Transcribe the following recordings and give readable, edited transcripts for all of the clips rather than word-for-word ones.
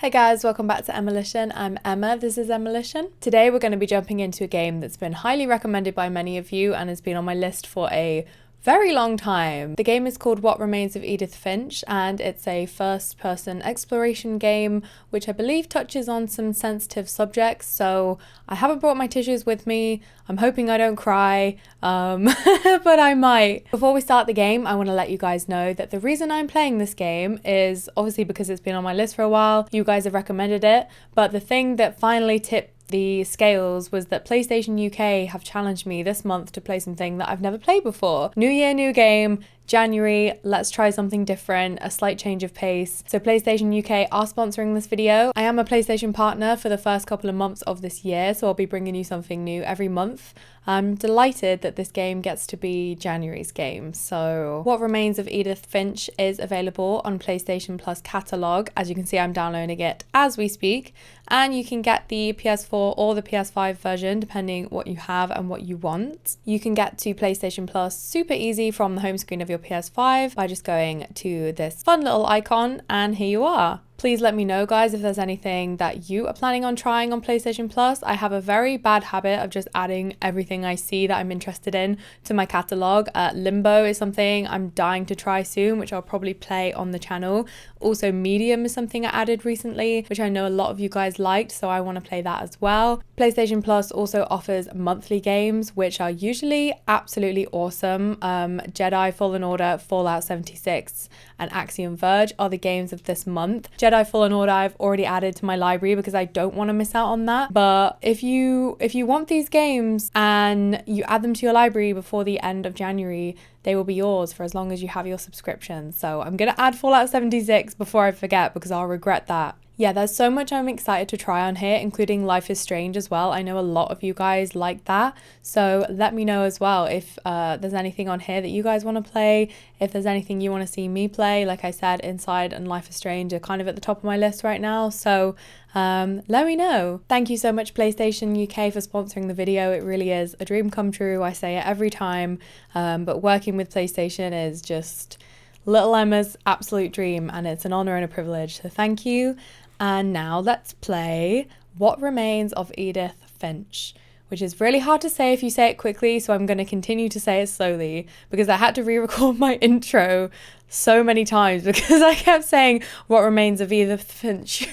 Hey guys, welcome back to Emmalition. I'm Emma, this is Emmalition. Today we're going to be jumping into a game that's been highly recommended by many of you and has been on my list for a very long time. The game is called What Remains of Edith Finch and it's a first-person exploration game which I believe touches on some sensitive subjects, so I haven't brought my tissues with me. I'm hoping I don't cry, but I might. Before we start the game, I want to let you guys know that the reason I'm playing this game is obviously because it's been on my list for a while. You guys have recommended it, but the thing that finally tipped the scales was that PlayStation UK have challenged me this month to play something that I've never played before. New year, new game, January, let's try something different, a slight change of pace. So PlayStation UK are sponsoring this video. I am a PlayStation partner for the first couple of months of this year, so I'll be bringing you something new every month. I'm delighted that this game gets to be January's game. So What Remains of Edith Finch is available on PlayStation Plus catalog. As you can see, I'm downloading it as we speak, and you can get the PS4 or the PS5 version depending what you have and what you want. You can get to PlayStation Plus super easy from the home screen of your PS5 by just going to this fun little icon, and here you are. Please let me know, guys, if there's anything that you are planning on trying on PlayStation Plus. I have a very bad habit of just adding everything I see that I'm interested in to my catalogue. Limbo is something I'm dying to try soon, which I'll probably play on the channel. Also, Medium is something I added recently, which I know a lot of you guys liked, so I want to play that as well. PlayStation Plus also offers monthly games, which are usually absolutely awesome. Jedi Fallen Order, Fallout 76, and Axiom Verge are the games of this month. Jedi Fallen Order I've already added to my library because I don't want to miss out on that. But if you want these games and you add them to your library before the end of January, they will be yours for as long as you have your subscription. So I'm going to add Fallout 76 before I forget because I'll regret that. Yeah, there's so much I'm excited to try on here, including Life is Strange as well. I know a lot of you guys like that, so let me know as well if there's anything on here that you guys want to play, if there's anything you want to see me play. Like I said, Inside and Life is Strange are kind of at the top of my list right now, so let me know. Thank you so much PlayStation UK for sponsoring the video. It really is a dream come true. I say it every time, but working with PlayStation is just little Emma's absolute dream, and it's an honor and a privilege, so thank you. And now let's play What Remains of Edith Finch, which is really hard to say if you say it quickly, so I'm going to continue to say it slowly because I had to re-record my intro so many times because I kept saying What Remains of Edith Finch.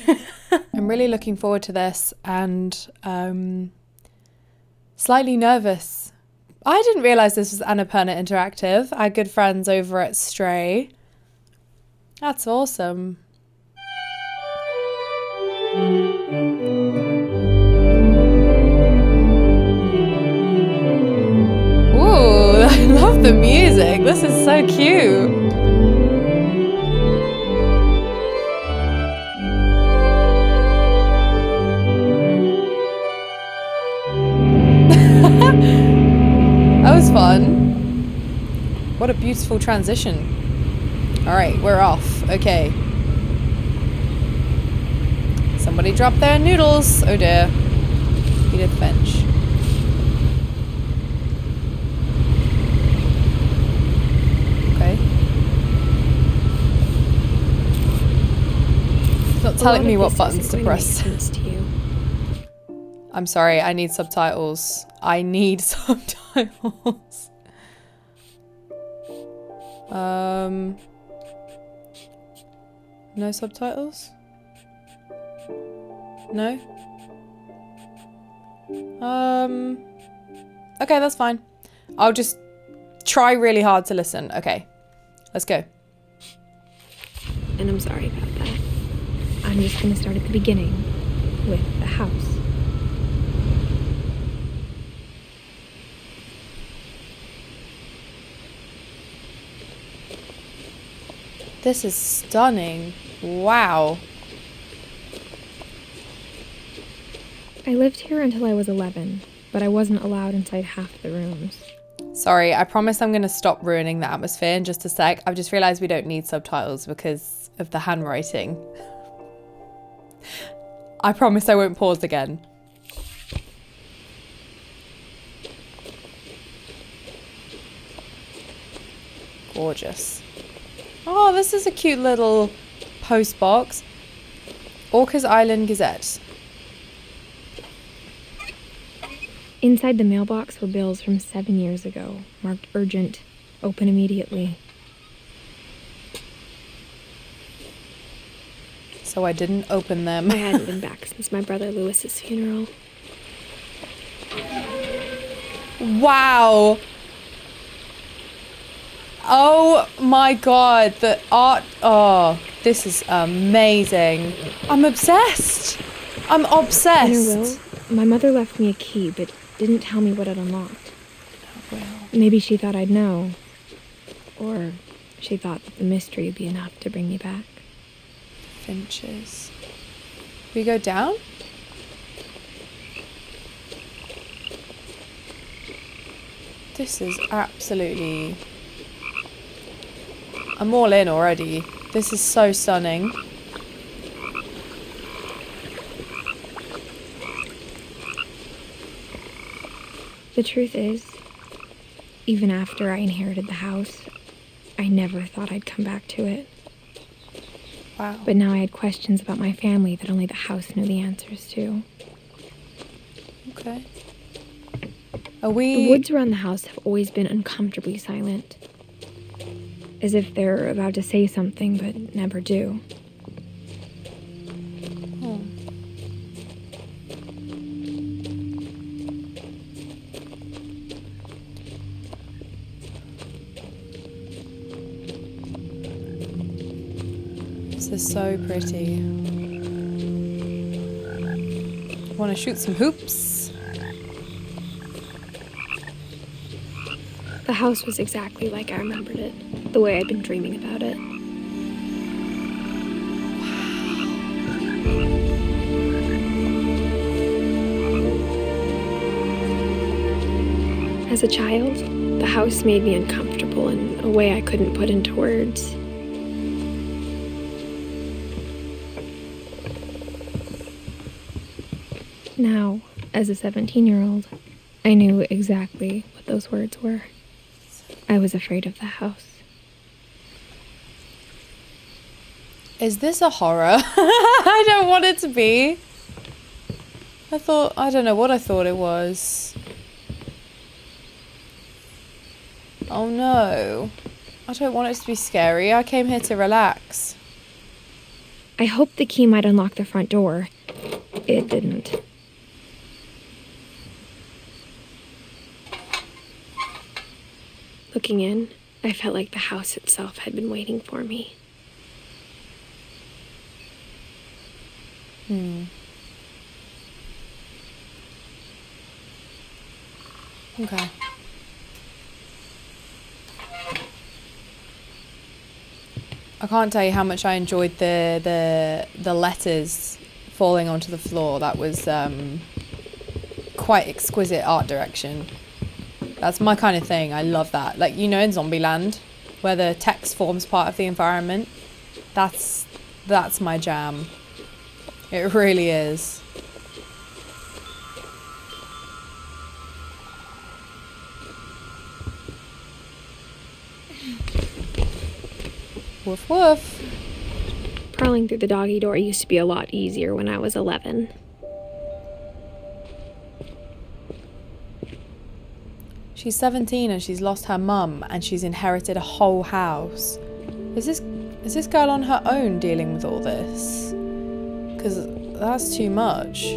I'm really looking forward to this and slightly nervous. I didn't realise this was Annapurna Interactive, our good friends over at Stray. That's awesome. Ooh, I love the music. This is so cute. That was fun. What a beautiful transition. All right, we're off. Okay. Somebody dropped their noodles. Oh dear. Edith Finch. Okay. It's not telling me what buttons to press. I'm sorry, I need subtitles. I need subtitles. No subtitles? No? Okay, that's fine. I'll just try really hard to listen. Okay, let's go. And I'm sorry about that. I'm just gonna start at the beginning with the house. This is stunning. Wow. I lived here until I was 11, but I wasn't allowed inside half the rooms. Sorry, I promise I'm going to stop ruining the atmosphere in just a sec. I've just realised we don't need subtitles because of the handwriting. I promise I won't pause again. Gorgeous. Oh, this is a cute little post box. Orcas Island Gazette. Inside the mailbox were bills from 7 years ago, marked urgent, open immediately. So I didn't open them. I hadn't been back since my brother Lewis's funeral. Wow. Oh my god, the art. Oh, this is amazing. I'm obsessed. I'm obsessed. In her will, my mother left me a key, but didn't tell me what it unlocked. Maybe she thought I'd know. Or she thought that the mystery would be enough to bring me back. Finches. We go down? This is absolutely... I'm all in already. This is so stunning. The truth is, even after I inherited the house, I never thought I'd come back to it. Wow. But now I had questions about my family that only the house knew the answers to. Okay. Are we... The woods around the house have always been uncomfortably silent. As if they're about to say something, but never do. This is so pretty. I want to shoot some hoops. The house was exactly like I remembered it, the way I'd been dreaming about it. As a child, the house made me uncomfortable in a way I couldn't put into words. Now, as a 17-year-old, I knew exactly what those words were. I was afraid of the house. Is this a horror? I don't want it to be. I don't know what I thought it was. Oh no. I don't want it to be scary. I came here to relax. I hoped the key might unlock the front door. It didn't. Looking in, I felt like the house itself had been waiting for me. Okay. I can't tell you how much I enjoyed the letters falling onto the floor. That was quite exquisite art direction. That's my kind of thing. I love that. Like, you know, in Zombieland, where the text forms part of the environment. That's my jam. It really is. Woof woof. Crawling through the doggy door used to be a lot easier when I was 11. She's 17 and she's lost her mum and she's inherited a whole house. Is this girl on her own dealing with all this? Because that's too much.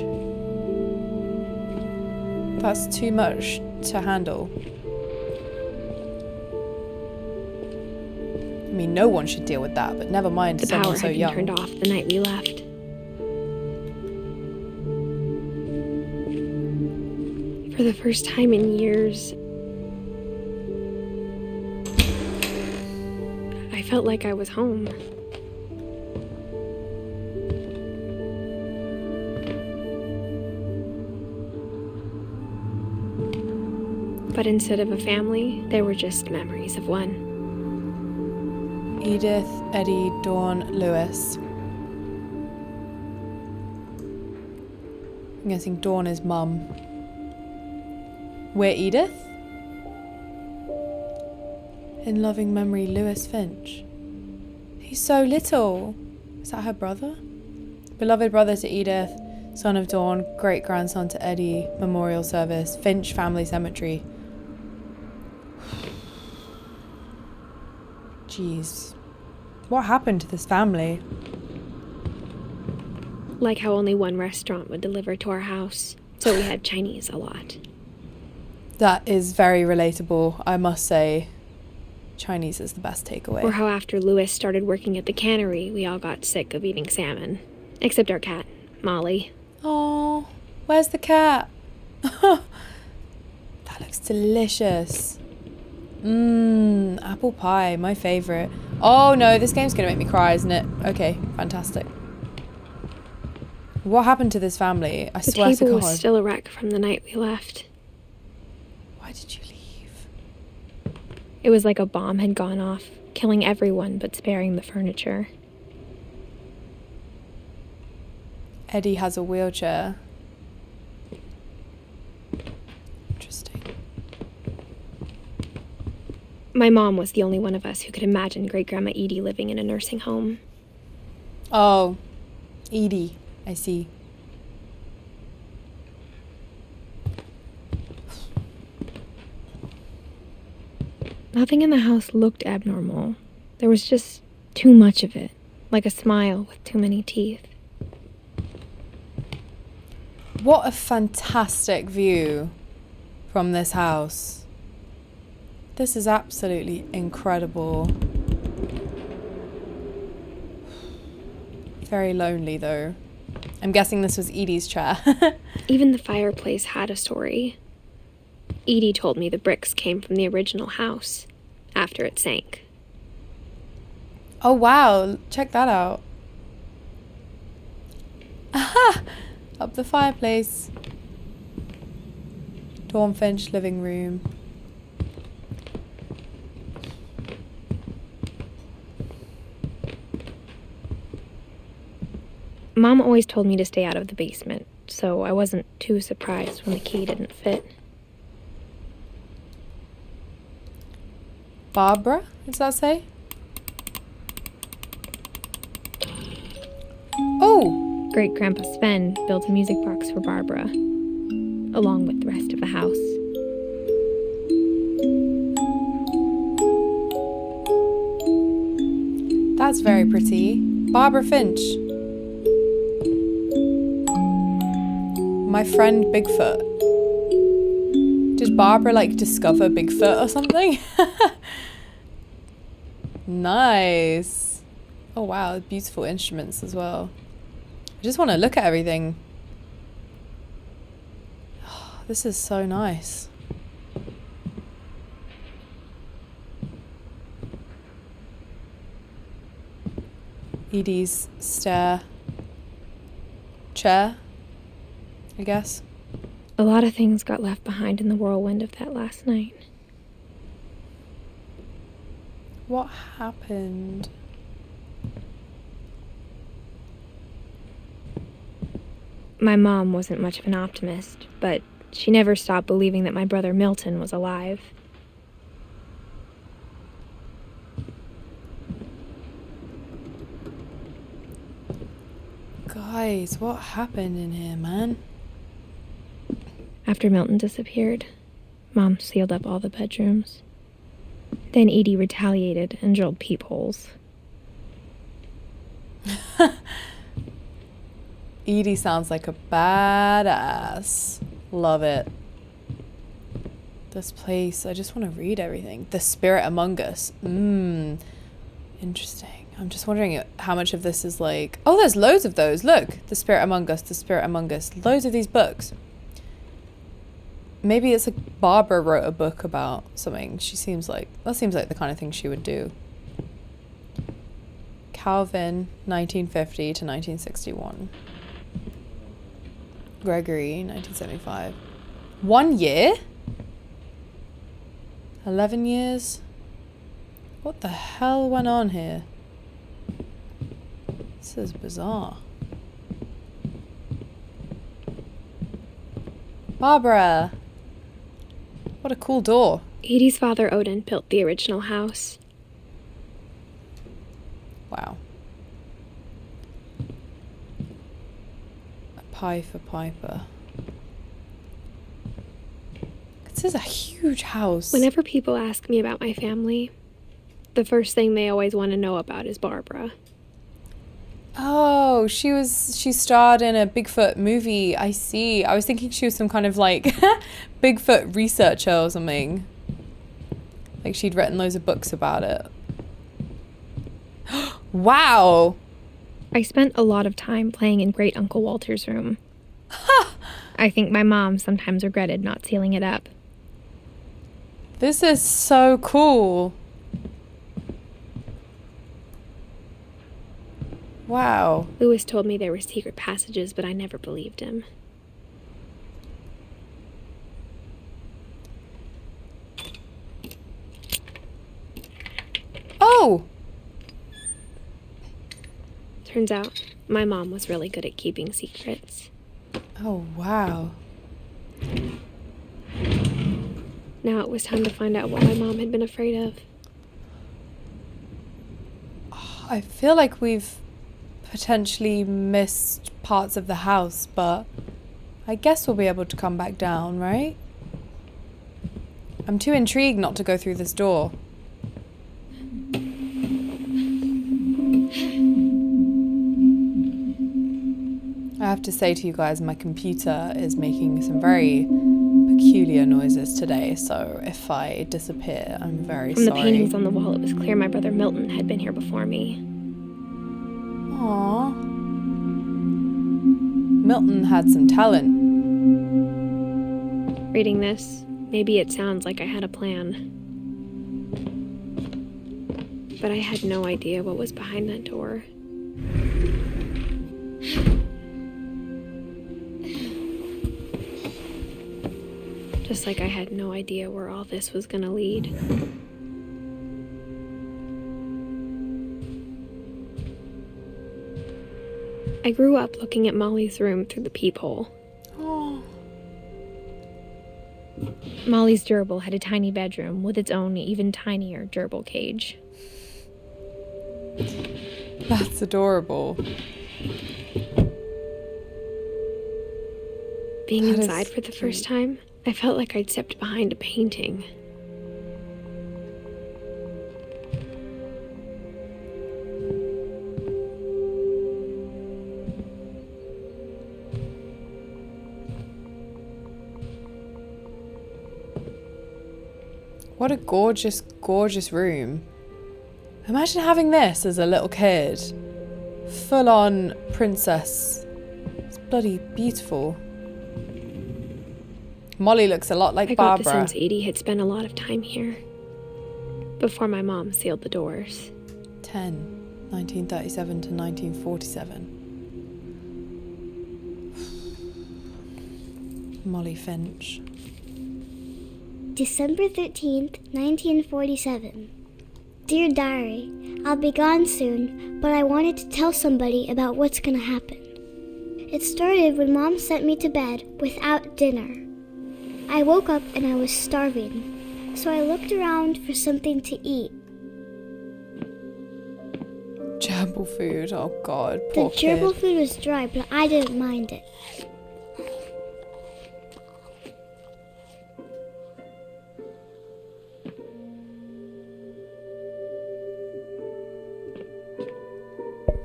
That's too much to handle. I mean, no one should deal with that, but never mind The someone power so had been young. turned off the night we left. For the first time in years, I felt like I was home. But instead of a family, they were just memories of one. Edith, Eddie, Dawn, Lewis. I'm guessing Dawn is mum. We're Edith? In loving memory, Lewis Finch. He's so little. Is that her brother? Beloved brother to Edith, son of Dawn, great-grandson to Eddie, memorial service, Finch family cemetery. Jeez. What happened to this family? Like how only one restaurant would deliver to our house, so we had Chinese a lot. That is very relatable, I must say. Chinese is the best takeaway. Or how after Louis started working at the cannery, we all got sick of eating salmon. Except our cat, Molly. Oh, where's the cat? That looks delicious. Apple pie, my favourite. Oh no, this game's gonna make me cry, isn't it? Okay, fantastic. What happened to this family? I swear to God. The table was still a wreck from the night we left. Why did you leave? It was like a bomb had gone off, killing everyone but sparing the furniture. Eddie has a wheelchair. Interesting. My mom was the only one of us who could imagine Great-Grandma Edie living in a nursing home. Oh, Edie, I see. Nothing in the house looked abnormal. There was just too much of it, like a smile with too many teeth. What a fantastic view from this house. This is absolutely incredible. Very lonely though. I'm guessing this was Edie's chair. Even the fireplace had a story. Edie told me the bricks came from the original house, after it sank. Oh wow, check that out. Aha! Up the fireplace. Dawn Finch living room. Mom always told me to stay out of the basement, so I wasn't too surprised when the key didn't fit. Barbara, does that say? Oh! Great-Grandpa Sven built a music box for Barbara, along with the rest of the house. That's very pretty. Barbara Finch. My friend Bigfoot. Did Barbara like discover Bigfoot or something? Nice. Oh wow, beautiful instruments as well. I just want to look at everything. Oh, this is so nice. Edie's chair, I guess. A lot of things got left behind in the whirlwind of that last night. What happened? My mom wasn't much of an optimist, but she never stopped believing that my brother Milton was alive. Guys, what happened in here, man? After Milton disappeared, Mom sealed up all the bedrooms. Then Edie retaliated and drilled peepholes. Edie sounds like a badass. Love it. This place, I just want to read everything. The Spirit Among Us. Interesting. I'm just wondering how much of this is like... Oh, there's loads of those. Look. The Spirit Among Us. The Spirit Among Us. Loads of these books. Maybe it's like Barbara wrote a book about something. That seems like the kind of thing she would do. Calvin, 1950 to 1961. Gregory, 1975. 1 year? 11 years? What the hell went on here? This is bizarre. Barbara! What a cool door. Edie's father, Odin, built the original house. Wow. Pie for Piper. This is a huge house. Whenever people ask me about my family, the first thing they always want to know about is Barbara. Oh, she starred in a Bigfoot movie. I see. I was thinking she was some kind of like Bigfoot researcher or something. Like she'd written loads of books about it. Wow. I spent a lot of time playing in Great Uncle Walter's room. I think my mom sometimes regretted not sealing it up. This is so cool. Wow. Lewis told me there were secret passages, but I never believed him. Oh! Turns out, my mom was really good at keeping secrets. Oh, wow. Now it was time to find out what my mom had been afraid of. I feel like we've potentially missed parts of the house, but I guess we'll be able to come back down, right? I'm too intrigued not to go through this door. I have to say to you guys, my computer is making some very peculiar noises today, so if I disappear, I'm very sorry. From the paintings on the wall, it was clear my brother Milton had been here before me. Aww. Milton had some talent. Reading this, maybe it sounds like I had a plan. But I had no idea what was behind that door. Just like I had no idea where all this was gonna lead. I grew up looking at Molly's room through the peephole. Oh. Molly's gerbil had a tiny bedroom with its own even tinier gerbil cage. That's adorable. Being inside for the first time, I felt like I'd stepped behind a painting. What a gorgeous, gorgeous room. Imagine having this as a little kid. Full on princess. It's bloody beautiful. Molly looks a lot like Barbara. I got the sense Edie had spent a lot of time here. Before my mom sealed the doors. 1937 to 1947. Molly Finch. December 13th, 1947. Dear Diary, I'll be gone soon, but I wanted to tell somebody about what's gonna happen. It started when Mom sent me to bed without dinner. I woke up and I was starving, so I looked around for something to eat. Gerbil food, oh god, poor The kid. gerbil food was dry, but I didn't mind it.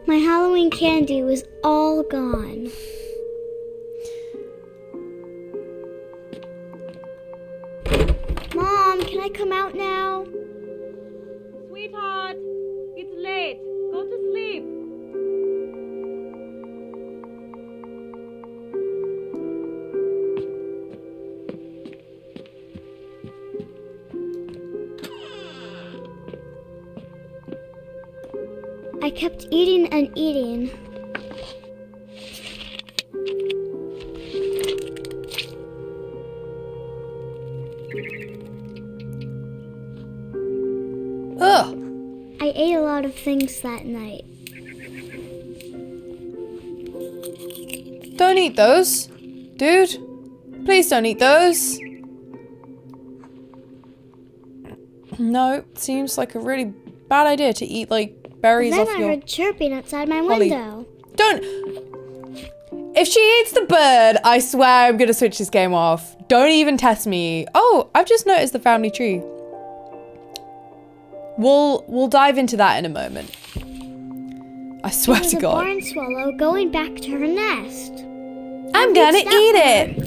My Halloween candy was all gone. Mom, can I come out now? Sweetheart, it's late. Go to sleep. I kept eating and eating. Ugh! I ate a lot of things that night. Don't eat those, dude. Please don't eat those. No, seems like a really bad idea to eat like berries Then off I your... heard chirping outside my Holly. window. Don't! If she eats the bird, I swear I'm gonna switch this game off. Don't even test me. Oh, I've just noticed the family tree. We'll dive into that in a moment. I swear to God. Barn swallow going back to her nest. I'm gonna eat it.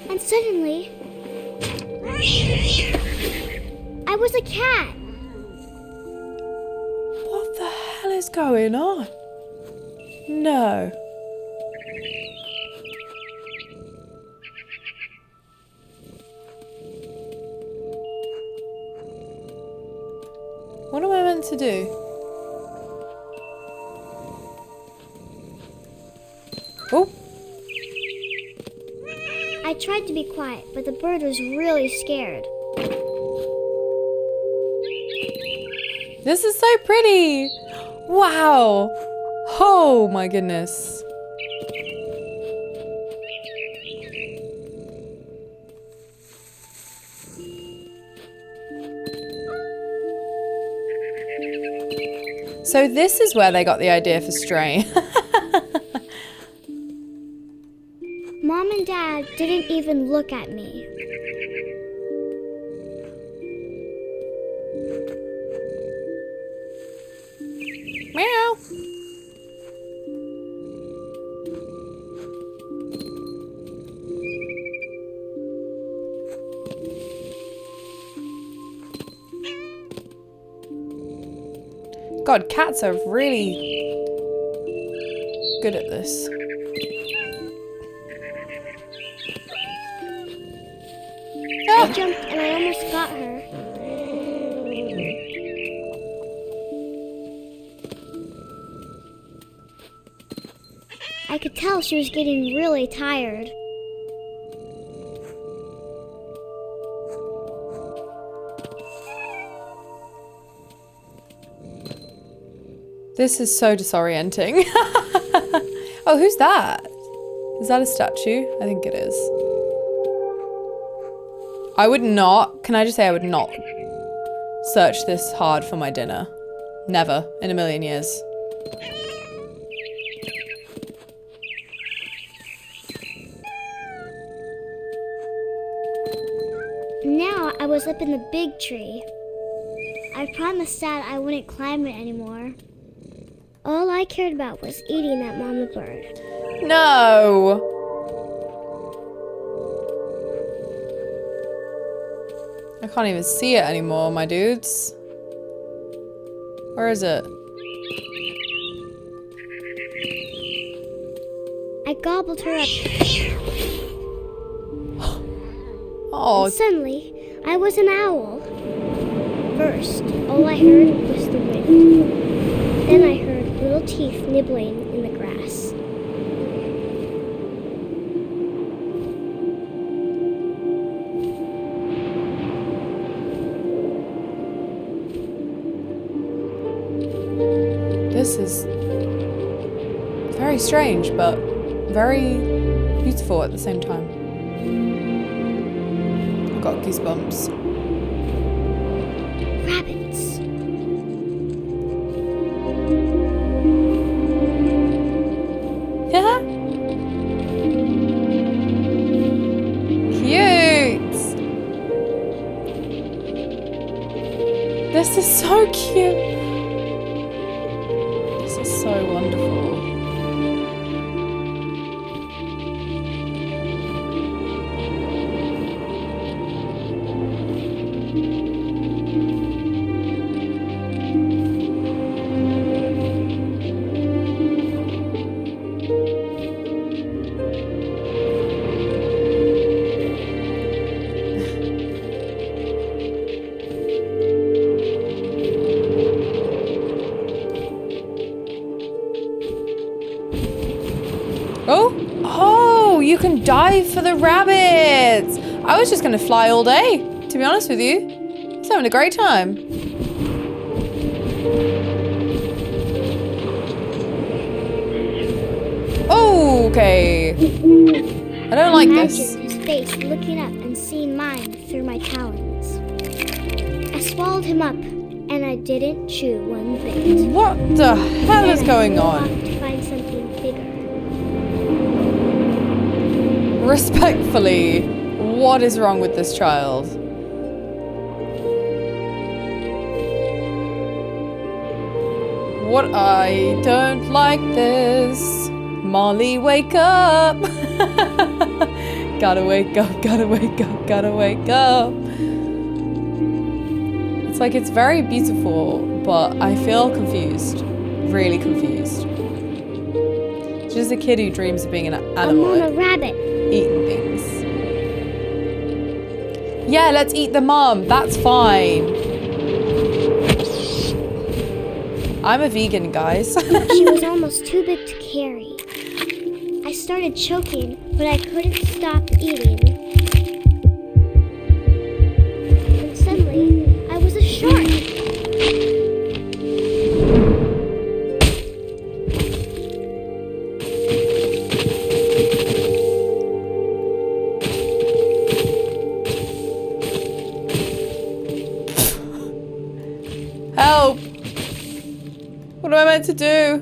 And suddenly, I was a cat. What the hell is going on? No. What am I meant to do? Oh. I tried to be quiet, but the bird was really scared. This is so pretty. Wow. Oh my goodness. So this is where they got the idea for Stray. Mom and Dad didn't even look at me. Meow. God, cats are really good at this. I jumped and I almost got her. I could tell she was getting really tired. This is so disorienting. Oh, who's that? Is that a statue? I think it is. I would not, can I just say I would not search this hard for my dinner. Never in a million years. Now I was up in the big tree. I promised Dad I wouldn't climb it anymore. All I cared about was eating that mama bird. No! I can't even see it anymore, my dudes. Where is it? I gobbled her up. Oh, And suddenly, I was an owl. First, all I heard was the wind. Then I heard little teeth nibbling in the grass. this is very strange, but very beautiful at the same time. I've got goosebumps. Rabbits. Yeah. Cute. This is so cute. This is so wonderful. Oh, you can dive for the rabbits. I was just going to fly all day, to be honest with you. I was having a great time. Oh, okay. I don't like this. Imagine his face looking up and seeing mine through my talons. I swallowed him up, and I didn't chew one bit. What the hell is going on? To find something bigger. Respectfully, what is wrong with this child? What? I don't like this. Molly, wake up. Gotta wake up, gotta wake up, gotta wake up. It's like, it's very beautiful, but I feel confused. Really confused. She's just a kid who dreams of being an animal. I'm on a rabbit. Eating things. Yeah, let's eat the mom. That's fine. I'm a vegan, guys. She was almost too big to carry. I started choking, but I couldn't stop eating. And suddenly, I was a shark. Help! What am I meant to do?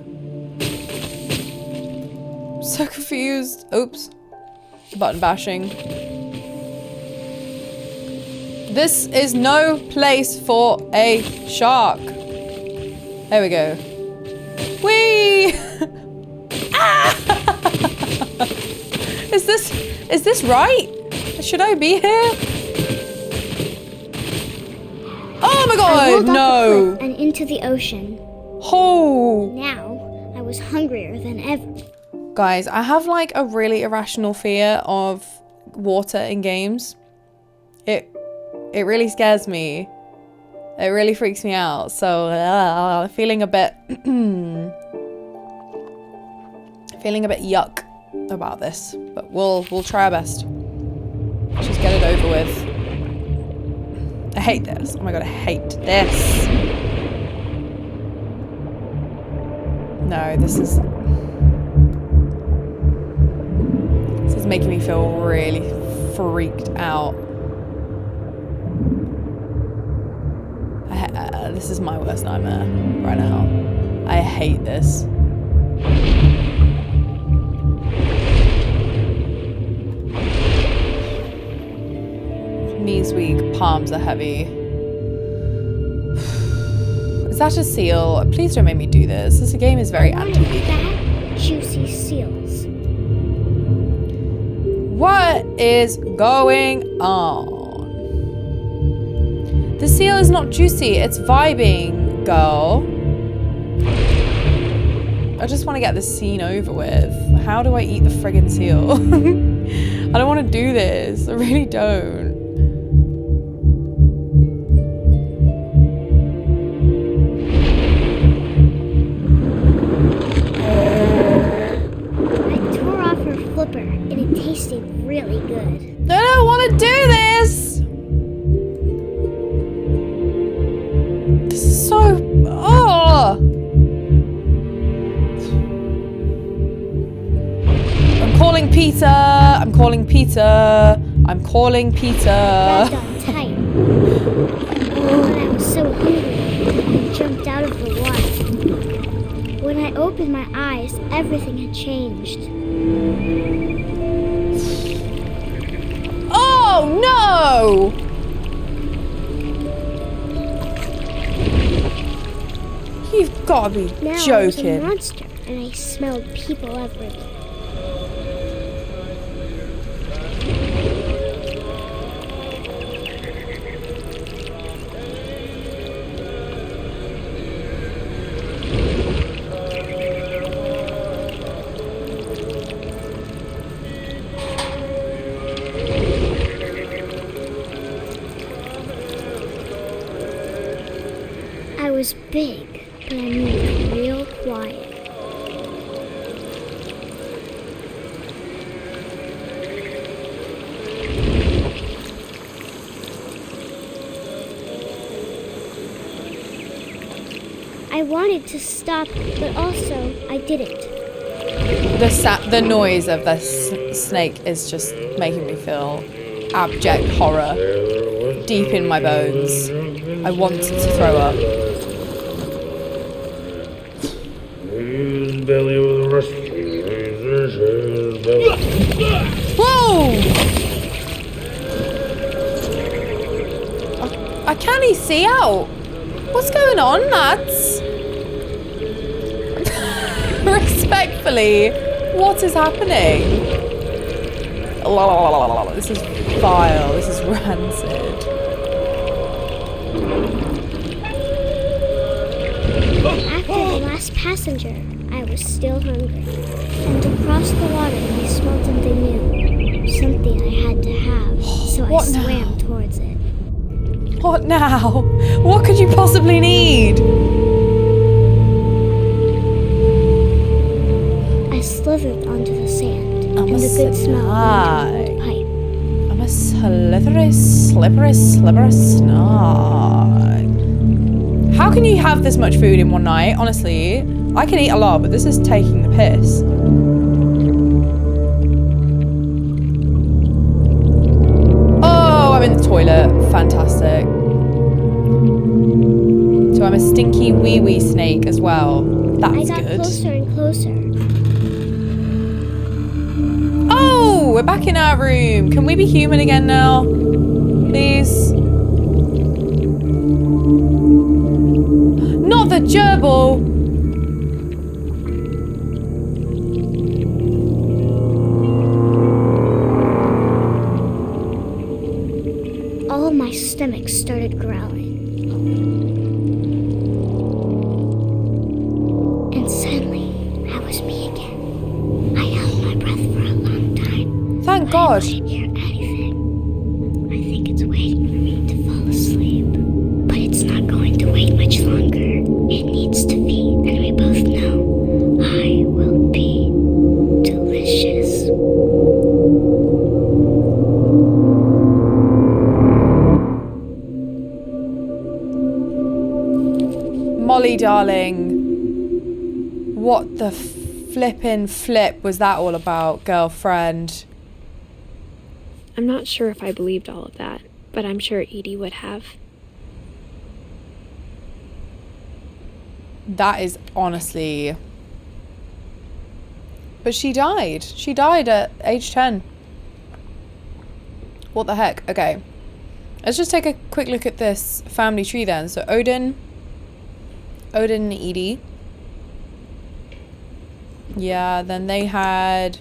I'm so confused. Oops. Button bashing. This is no place for a shark. There we go. Whee! Ah! Is this right? Should I be here? Oh my I god, rolled off the no! cliff and into the ocean. Oh! Now, I was hungrier than ever. Guys, I have like a really irrational fear of water in games. It really scares me. It really freaks me out. So, feeling a bit yuck about this. But we'll try our best. Just get it over with. I hate this. Oh my god, I hate this. No, this is making me feel really freaked out. This is my worst nightmare right now. I hate this. Knees weak, palms are heavy. Is that a seal? Please don't make me do this. This game is very anti-vegan. Fat, juicy seals. What is going on? The seal is not juicy, it's vibing, girl. I just want to get this scene over with. How do I eat the friggin' seal? I don't want to do this. I really don't. I tore off her flipper, and it tasted really good. I don't want to do this. This is so... Oh! I'm calling Peter. I'm calling Peter. I'm calling Peter. Grabbed on tight. When I was so hungry, I jumped out of the water. When I opened my eyes, everything had changed. Oh no! You've got to be Now I was a joking. monster, and I smelled people everywhere. I was big, but I moved real quiet. I wanted to stop, but also I didn't. The noise of the snake is just making me feel abject horror deep in my bones. I want to throw up. Whoa! I can't even see out. What's going on, lads? Respectfully, what is happening? This is vile. This is rancid. After the last passenger, I was still hungry. And across the water, I smelled something new. Something I had to have, so I swam towards it. What now? What could you possibly need? I slithered onto the sand, and the good smell came to my pipe. I'm a slippery snide. How can you have this much food in one night? Honestly, I can eat a lot, but this is taking the piss. Oh, I'm in the toilet. Fantastic. So I'm a stinky wee snake as well. That's good. I got closer and closer. Oh, we're back in our room. Can we be human again now? Please? Not the gerbil! All of my stomach started growling. And suddenly, I was me again. I held my breath for a long time. Thank God. I couldn't hear anything. I think it's waiting for me to fall asleep. But it's not going to wait much longer. It needs to feed, and we both know I will be delicious. Molly, darling. What the flippin' flip was that all about, girlfriend? I'm not sure if I believed all of that, but I'm sure Edie would have. That is honestly... But she died. She died at age 10. What the heck? Okay. Let's just take a quick look at this family tree then. So Odin and Edie. Yeah, then they had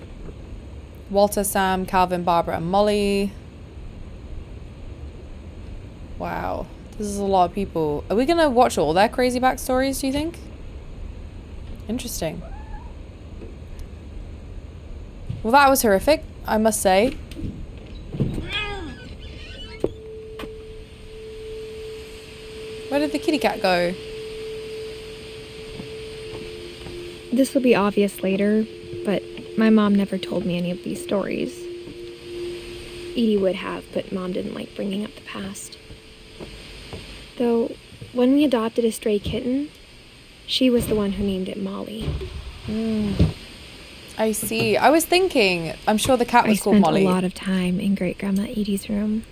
Walter, Sam, Calvin, Barbara, and Molly. Wow. This is a lot of people. Are we going to watch all their crazy backstories, do you think? Interesting. Well, that was horrific, I must say. Where did the kitty cat go? This will be obvious later, but my mom never told me any of these stories. Edie would have, but Mom didn't like bringing up the past. Though, when we adopted a stray kitten, she was the one who named it Molly. I see. I was thinking, I'm sure the cat was called Molly. I spent a lot of time in Great-Grandma Edie's room.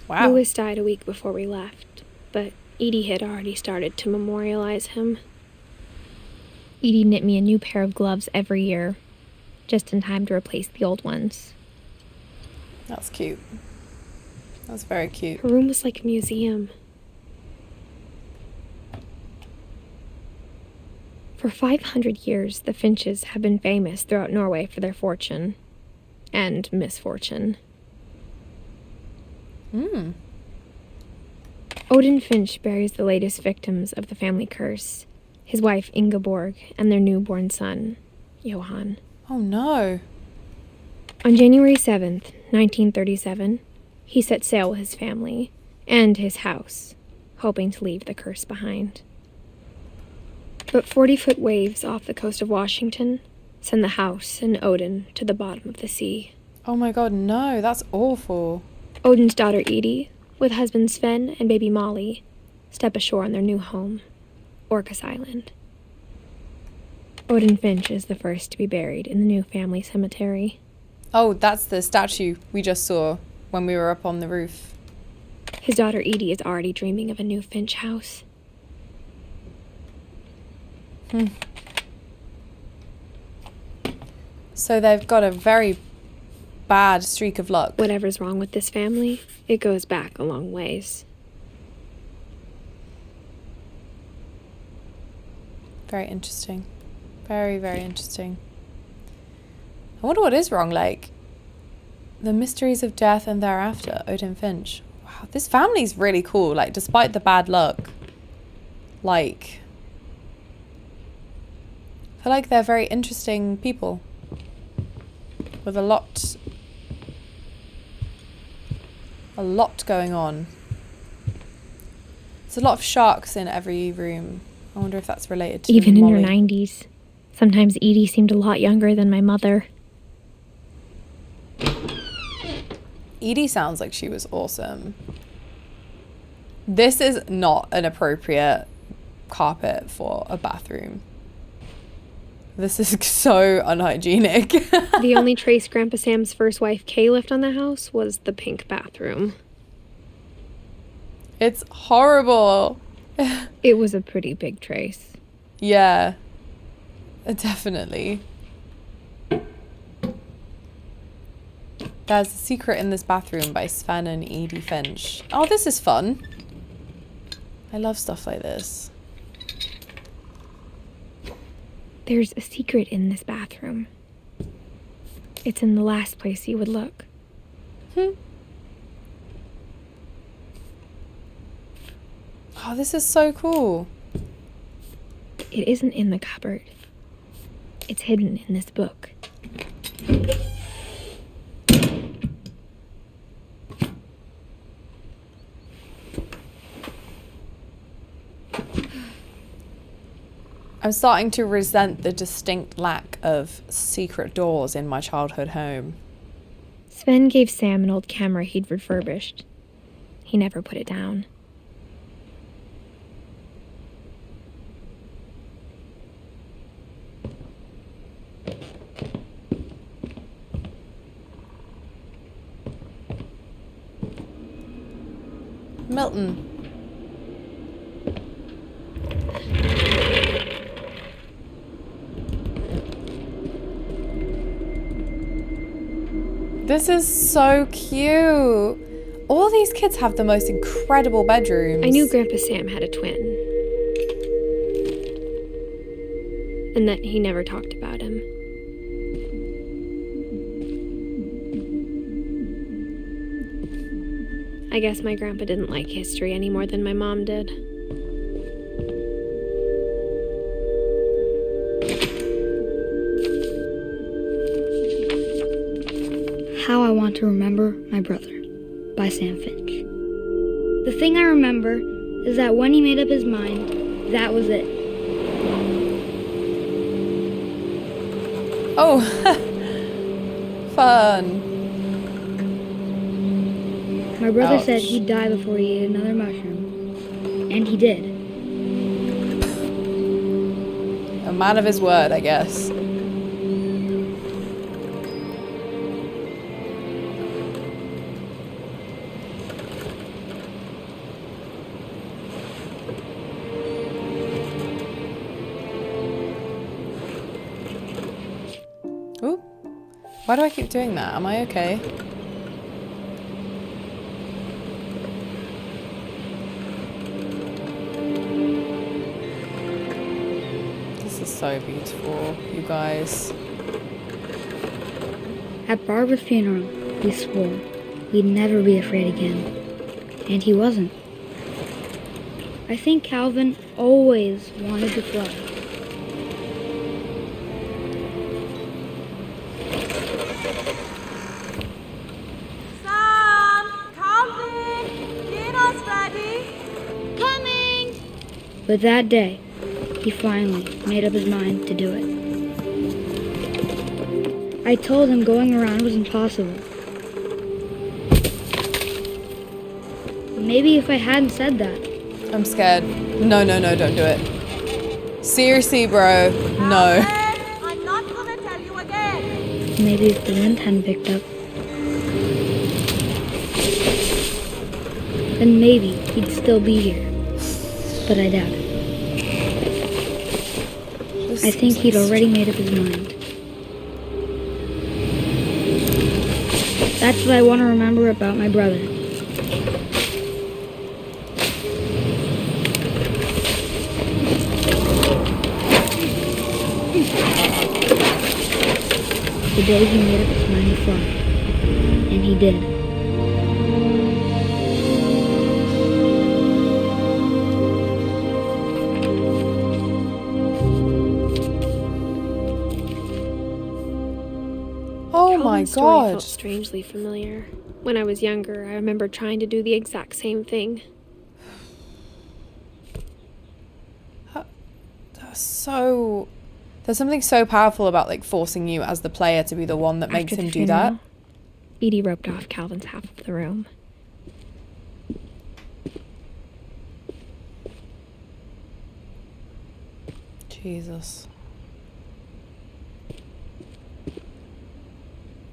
Wow. Louis died a week before we left, but Edie had already started to memorialize him. Edie knit me a new pair of gloves every year, just in time to replace the old ones. That's cute. That's very cute. Her room was like a museum. For 500 years, the Finches have been famous throughout Norway for their fortune and misfortune. Odin Finch buries the latest victims of the family curse, his wife Ingeborg and their newborn son, Johan. Oh no. On January 7th, 1937, he set sail with his family and his house, hoping to leave the curse behind. But 40-foot waves off the coast of Washington send the house and Odin to the bottom of the sea. Oh my God, no, that's awful. Odin's daughter Edie, with husband Sven and baby Molly, step ashore on their new home, Orcas Island. Odin Finch is the first to be buried in the new family cemetery. Oh, that's the statue we just saw. when we were up on the roof. His daughter Edie is already dreaming of a new Finch house. So they've got a very bad streak of luck. Whatever's wrong with this family, it goes back a long ways. Very interesting. Very, very interesting. I wonder what is wrong, like, the mysteries of death and thereafter, Edith Finch. Wow, this family's really cool, like, despite the bad luck. Like, I feel like they're very interesting people. With a lot going on. There's a lot of sharks in every room. I wonder if that's related to Even Molly. in her 90s. Sometimes Edie seemed a lot younger than my mother. Edie sounds like she was awesome. This is not an appropriate carpet for a bathroom. This is so unhygienic. The only trace Grandpa Sam's first wife Kay left on the house was the pink bathroom. It's horrible. It was a pretty big trace. Yeah, definitely. There's a Secret in This Bathroom by Sven and Edith Finch. Oh, this is fun. I love stuff like this. There's a secret in this bathroom. It's in the last place you would look. Oh, this is so cool. It isn't in the cupboard. It's hidden in this book. I'm starting to resent the distinct lack of secret doors in my childhood home. Sven gave Sam an old camera he'd refurbished. He never put it down. Milton. This is so cute. All these kids have the most incredible bedrooms. I knew Grandpa Sam had a twin. And that he never talked about him. I guess my grandpa didn't like history any more than my mom did. How I Want to Remember My Brother by Sam Finch. The thing I remember is that when he made up his mind, that was it. Oh, fun. My brother Ouch. said he'd die before he ate another mushroom. And he did. A man of his word, I guess. Ooh. Why do I keep doing that? Am I okay? This is so beautiful, you guys. At Barbara's funeral, we swore we'd never be afraid again. And he wasn't. I think Calvin always wanted to fly. Sam! Calvin! Dinner's ready! Coming! But that day, he finally made up his mind to do it. I told him going around was impossible. Maybe if I hadn't said that, I'm scared. No, no, no, don't do it. Seriously, bro. No. Calvin, I'm not gonna tell you again. maybe if the wind hadn't picked up. then maybe he'd still be here. But I doubt it. I think he'd already made up his mind. That's what I want to remember about my brother. The day he made up his mind to fly. And he did. Oh my Calvin's story god. felt strangely familiar. When I was younger, I remember trying to do the exact same thing. There's something so powerful about like forcing you as the player to be the one that makes After him the do that. funeral, Edie roped off Calvin's half of the room. Jesus.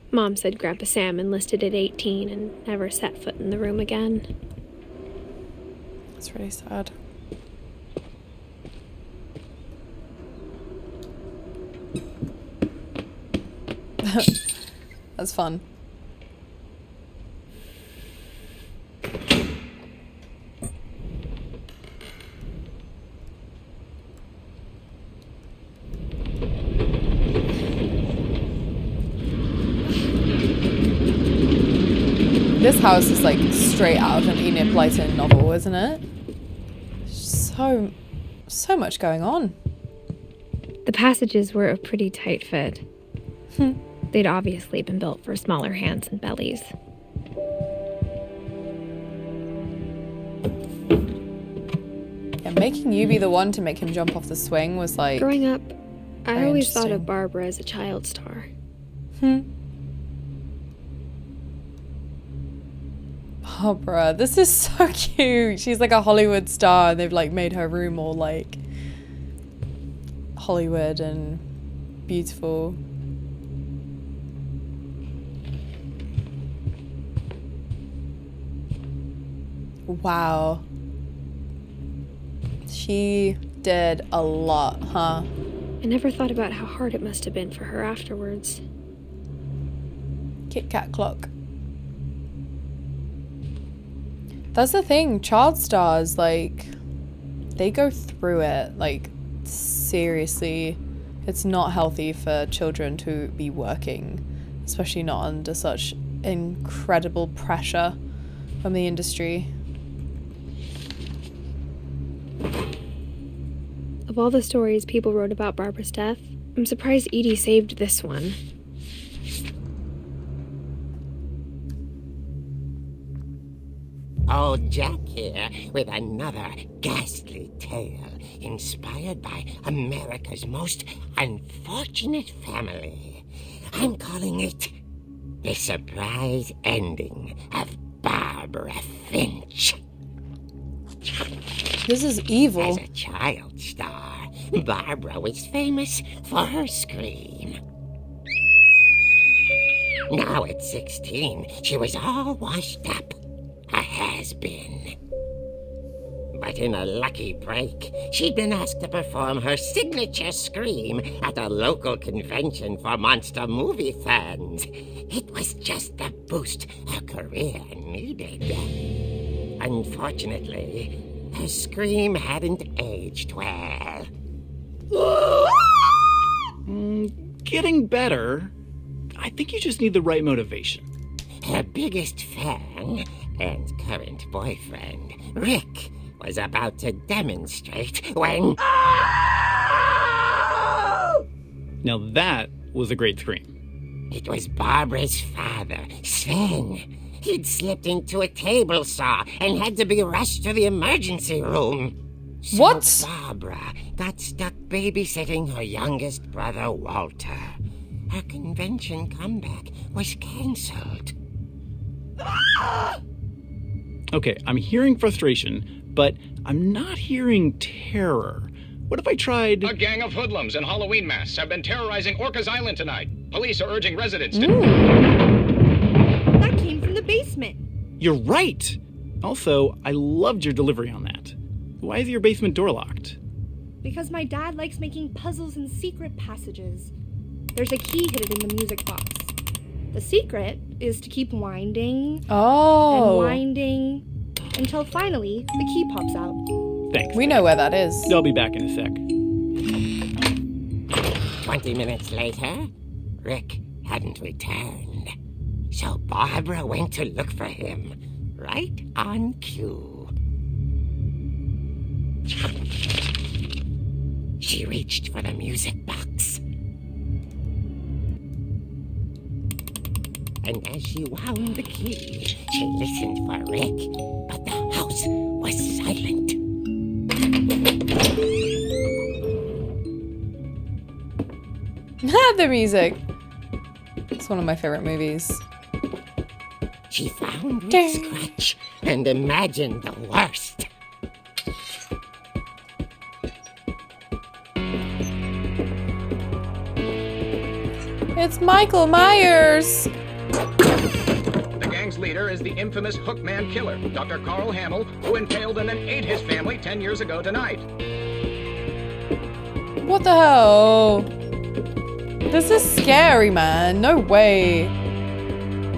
Mom said Grandpa Sam enlisted at 18 and never set foot in the room again. That's really sad. That's fun. This house is like straight out of an Enid Blyton novel, isn't it? So much going on. The passages were a pretty tight fit. They'd obviously been built for smaller hands and bellies. Yeah, making you be the one to make him jump off the swing was like... Growing up, I very always thought interesting. of Barbara as a child star. Barbara, this is so cute. She's like a Hollywood star and they've like made her room all like Hollywood and beautiful. Wow. She did a lot, huh? I never thought about how hard it must have been for her afterwards. Kit Kat clock. That's the thing, child stars, like, they go through it, like, seriously. It's not healthy for children to be working, especially not under such incredible pressure from the industry. Of all the stories people wrote about Barbara's death, I'm surprised Edie saved this one. Old Jack here with another ghastly tale inspired by America's most unfortunate family. I'm calling it The Surprise Ending of Barbara Finch. This is evil. As a child star, Barbara was famous for her scream. Now at 16, she was all washed up. A has-been. But in a lucky break, she'd been asked to perform her signature scream at a local convention for monster movie fans. It was just the boost her career needed. Unfortunately, her scream hadn't aged well. Getting better. I think you just need the right motivation. Her biggest fan and current boyfriend, Rick, was about to demonstrate when... Now that was a great scream. It was Barbara's father, Sven. He'd slipped into a table saw and had to be rushed to the emergency room. So What? Barbara got stuck babysitting her youngest brother, Walter. Her convention comeback was cancelled. Okay, I'm hearing frustration, but I'm not hearing terror. What if I tried... A gang of hoodlums in Halloween masks have been terrorizing Orcas Island tonight. Police are urging residents to... That came from the basement. You're right! Also, I loved your delivery on that. Why is your basement door locked? Because my dad likes making puzzles and secret passages. There's a key hidden in the music box. The secret is to keep winding and winding until finally the key pops out. Thanks. We know where that is. I'll be back in a sec. 20 minutes later, Rick hadn't returned. So Barbara went to look for him, right on cue. She reached for the music box. And as she wound the key, she listened for Rick, but the house was silent. The music. It's one of my favorite movies. She found Rick's scratch and imagined the worst. It's Michael Myers! The gang's leader is the infamous Hookman killer, Dr. Carl Hamill, who impaled and then ate his family 10 years ago tonight. What the hell? This is scary, man. No way.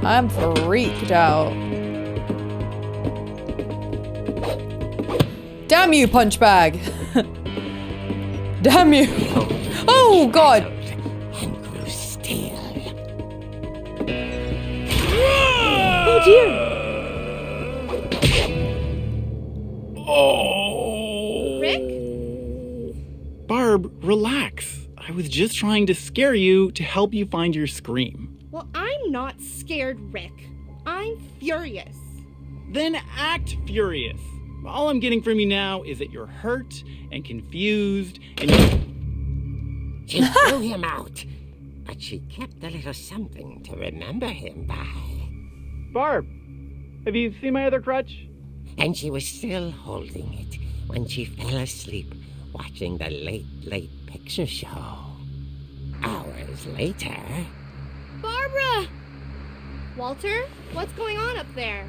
I'm freaked out. Damn you, punch bag. Damn you. Oh, God. And grew still. Oh dear! Oh. Rick? Barb, relax. I was just trying to scare you to help you find your scream. Well, I'm not scared, Rick. I'm furious. Then act furious. All I'm getting from you now is that you're hurt and confused and She threw him out, but she kept a little something to remember him by. Barb, have you seen my other crutch? And she was still holding it when she fell asleep watching the late picture show. Hours later... Barbara! Walter, what's going on up there?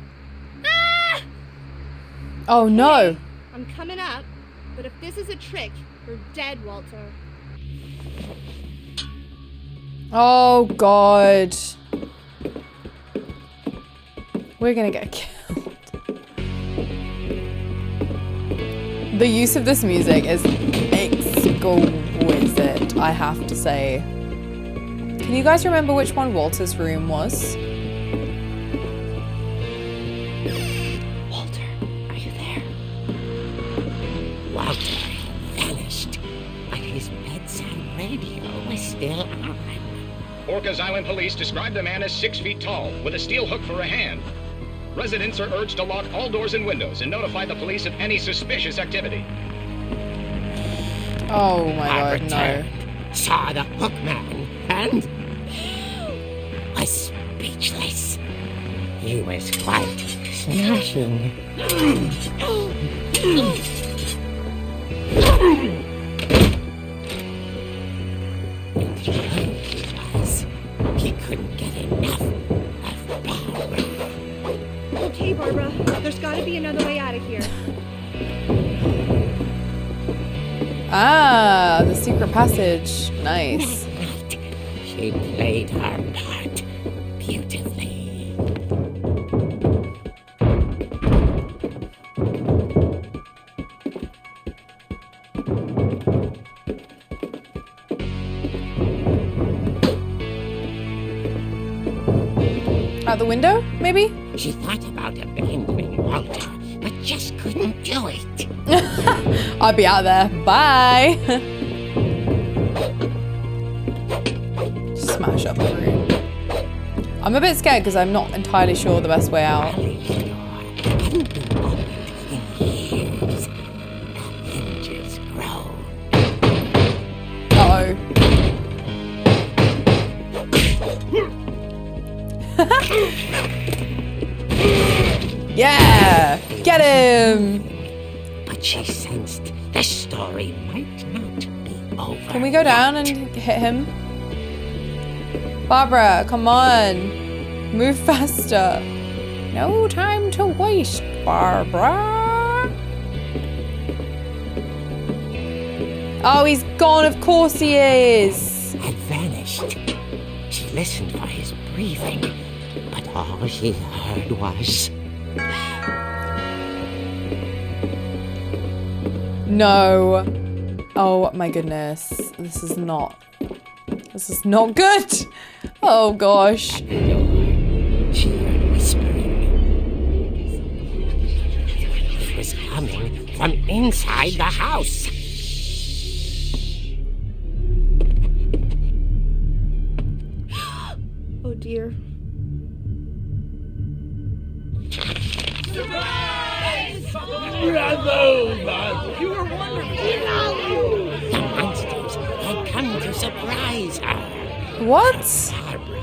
Ah! Oh, no. Hey, I'm coming up, but if this is a trick, you're dead, Walter. Oh, God. We're gonna get killed. The use of this music is exquisite, I have to say. Can you guys remember which one Walter's room was? Walter, are you there? Walter had vanished, but his bedside radio was still on. Orcas Island police describe the man as 6 feet tall, with a steel hook for a hand. Residents are urged to lock all doors and windows and notify the police of any suspicious activity. Oh my I God, no. returned, saw the hookman, and was speechless. He was quite smashing. And here he was. He couldn't get enough of Barbara. Okay, Barbara, there's gotta be another way out of here. Ah, the secret passage. Nice. That night, she played her part beautifully. Out the window, maybe? She thought about abandoning Walter, but just couldn't do it. I'll be out there. Bye. Smash up the room. I'm a bit scared because I'm not entirely sure the best way out. Alley's door hadn't been opened in years. The hinges groaned. Uh-oh. Yeah! Get him! But she sensed the story might not be over. Can we go down and hit him? Barbara, come on. Move faster. No time to waste, Barbara. Oh, he's gone. Of course he is. Had vanished. She listened for his breathing, but all she heard was... No. Oh my goodness. This is not good. Oh gosh. At the door, she heard whispering. It was coming from inside the house. Oh dear. The monsters had come to surprise her. What? Barbara,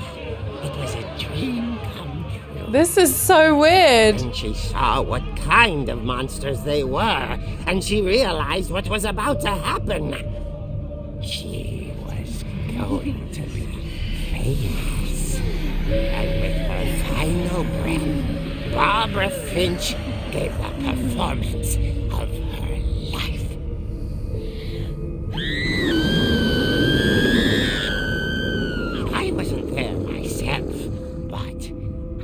it was a dream come true. This is so weird. And she saw what kind of monsters they were, and she realized what was about to happen. She was going to be famous. And with her final breath, Barbara Finch gave the performance of her life. I wasn't there myself, but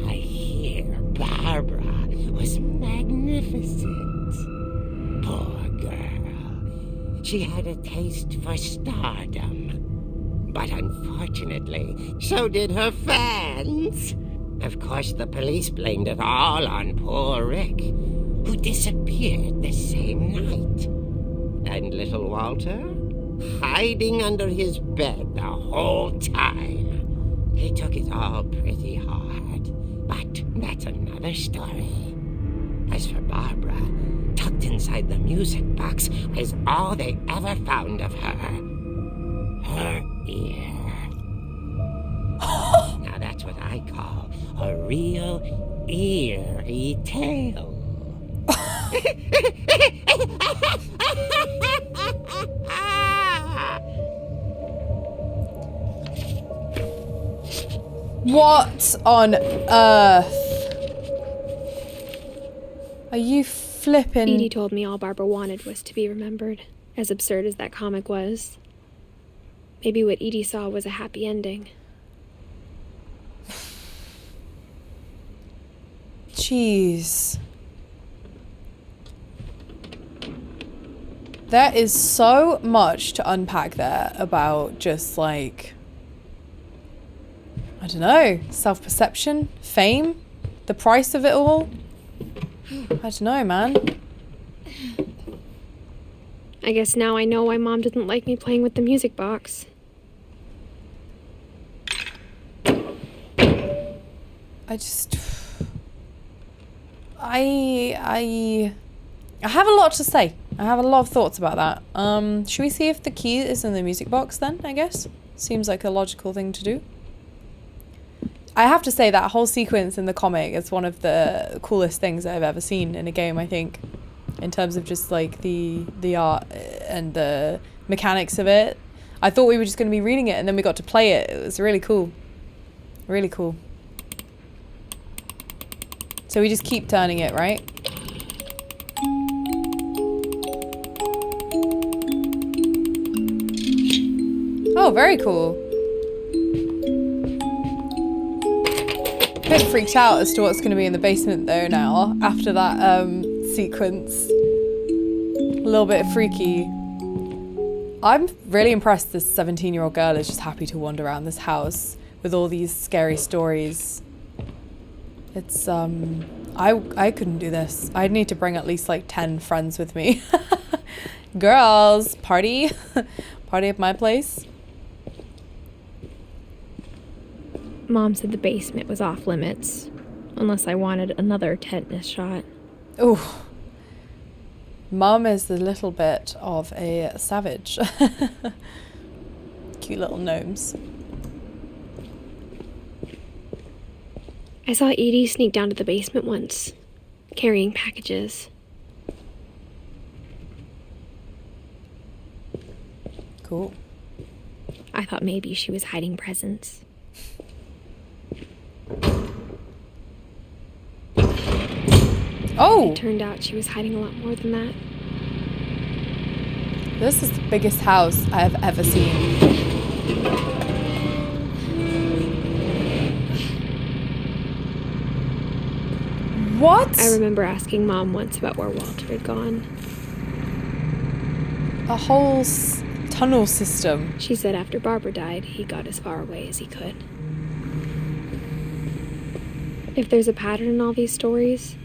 I hear Barbara was magnificent. Poor girl. She had a taste for stardom. But unfortunately, so did her fans. Of course, the police blamed it all on poor Rick, who disappeared the same night. And little Walter, hiding under his bed the whole time. He took it all pretty hard, but that's another story. As for Barbara, tucked inside the music box was all they ever found of her. Her ear. Now that's what I call a real eerie tale. What on earth? Are you flipping? Edie told me all Barbara wanted was to be remembered, as absurd as that comic was. Maybe what Edie saw was a happy ending. Jeez. There is so much to unpack there about just like, I don't know, self-perception, fame, the price of it all. I don't know, man. I guess now I know why Mom didn't like me playing with the music box. I have a lot to say. I have a lot of thoughts about that. Should we see if the key is in the music box then, I guess? Seems like a logical thing to do. I have to say that whole sequence in the comic is one of the coolest things I've ever seen in a game, I think. In terms of just like the art and the mechanics of it. I thought we were just going to be reading it and then we got to play it. It was really cool. Really cool. So we just keep turning it, right? Oh, very cool. A bit freaked out as to what's going to be in the basement though now, after that sequence. A little bit freaky. I'm really impressed this 17-year-old girl is just happy to wander around this house with all these scary stories. It's, I couldn't do this. I'd need to bring at least like 10 friends with me. Girls, party. Party at my place. Mom said the basement was off limits, unless I wanted another tetanus shot. Ooh. Mum is a little bit of a savage. Cute little gnomes. I saw Edie sneak down to the basement once, carrying packages. Cool. I thought maybe she was hiding presents. Oh! It turned out she was hiding a lot more than that. This is the biggest house I have ever seen. What? I remember asking Mom once about where Walter had gone. A whole tunnel system. She said after Barbara died, he got as far away as he could. If there's a pattern in all these stories,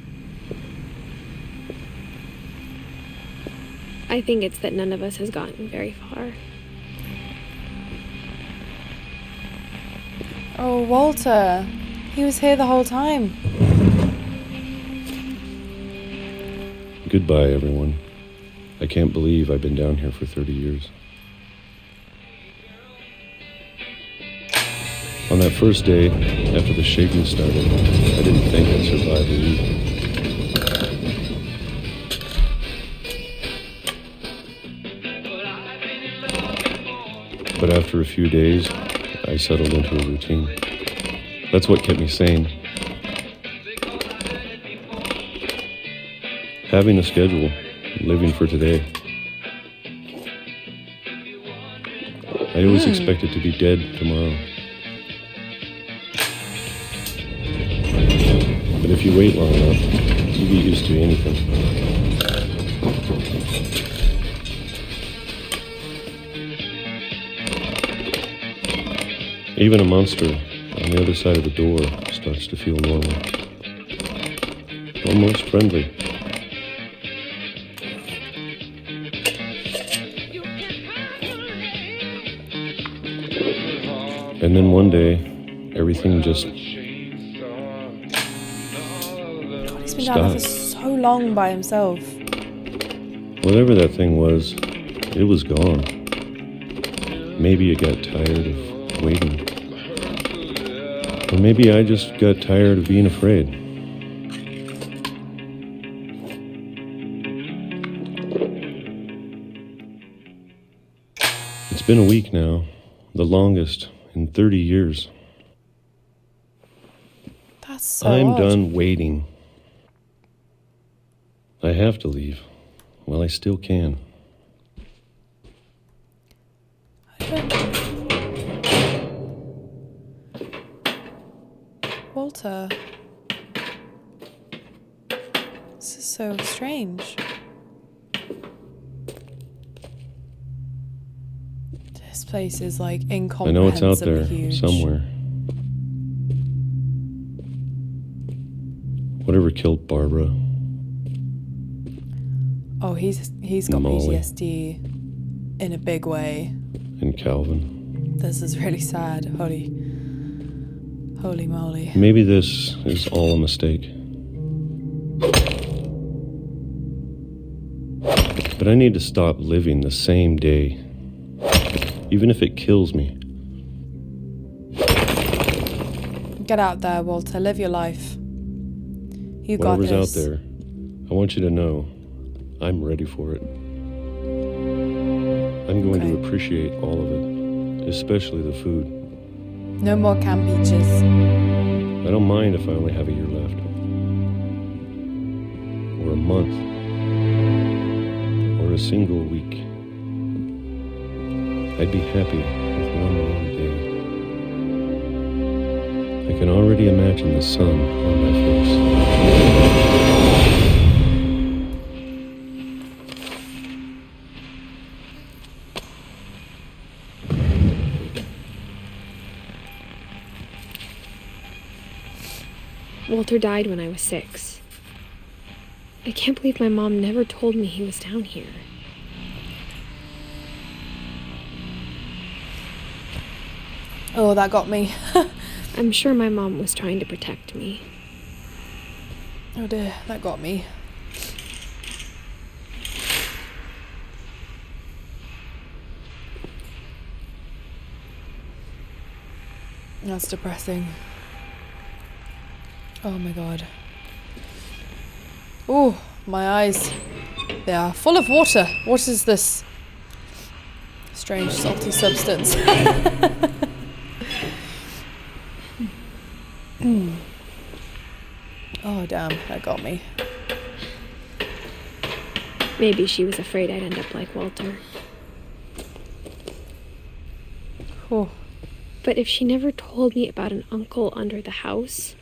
I think it's that none of us has gotten very far. Oh, Walter. He was here the whole time. Goodbye, everyone. I can't believe I've been down here for 30 years. On that first day, after the shaking started, I didn't think I'd survive a week. But after a few days, I settled into a routine. That's what kept me sane. Having a schedule, living for today. I always expected to be dead tomorrow. But if you wait long enough, you get used to anything. Even a monster on the other side of the door starts to feel normal. Almost friendly. And then one day, everything just He's been down there for so long by himself. Whatever that thing was, it was gone. Maybe it got tired of waiting. Or maybe I just got tired of being afraid. It's been a week now, the longest in 30 years. That's so I'm odd. done waiting. I have to leave. Well, I still can. Walter. This is so strange. This place is like I incomprehensibly know it's out there huge. somewhere. Whatever killed Barbara. Oh, he's got Molly. PTSD in a big way. And Calvin. This is really sad. Holy moly. Maybe this is all a mistake. But I need to stop living the same day, even if it kills me. Get out there, Walter. Live your life. You got Whatever's this. out there, I want you to know I'm ready for it. I'm going to appreciate all of it, especially the food. No more camp beaches. I don't mind if I only have a year left. Or a month. Or a single week. I'd be happy with one more day. I can already imagine the sun on my face. Walter died when I was 6. I can't believe my mom never told me he was down here. Oh, that got me. I'm sure my mom was trying to protect me. Oh dear, that got me. That's depressing. Oh my god. Oh, my eyes. They are full of water. What is this? Strange salty substance. Oh damn, that got me. Maybe she was afraid I'd end up like Walter. Oh. But if she never told me about an uncle under the house,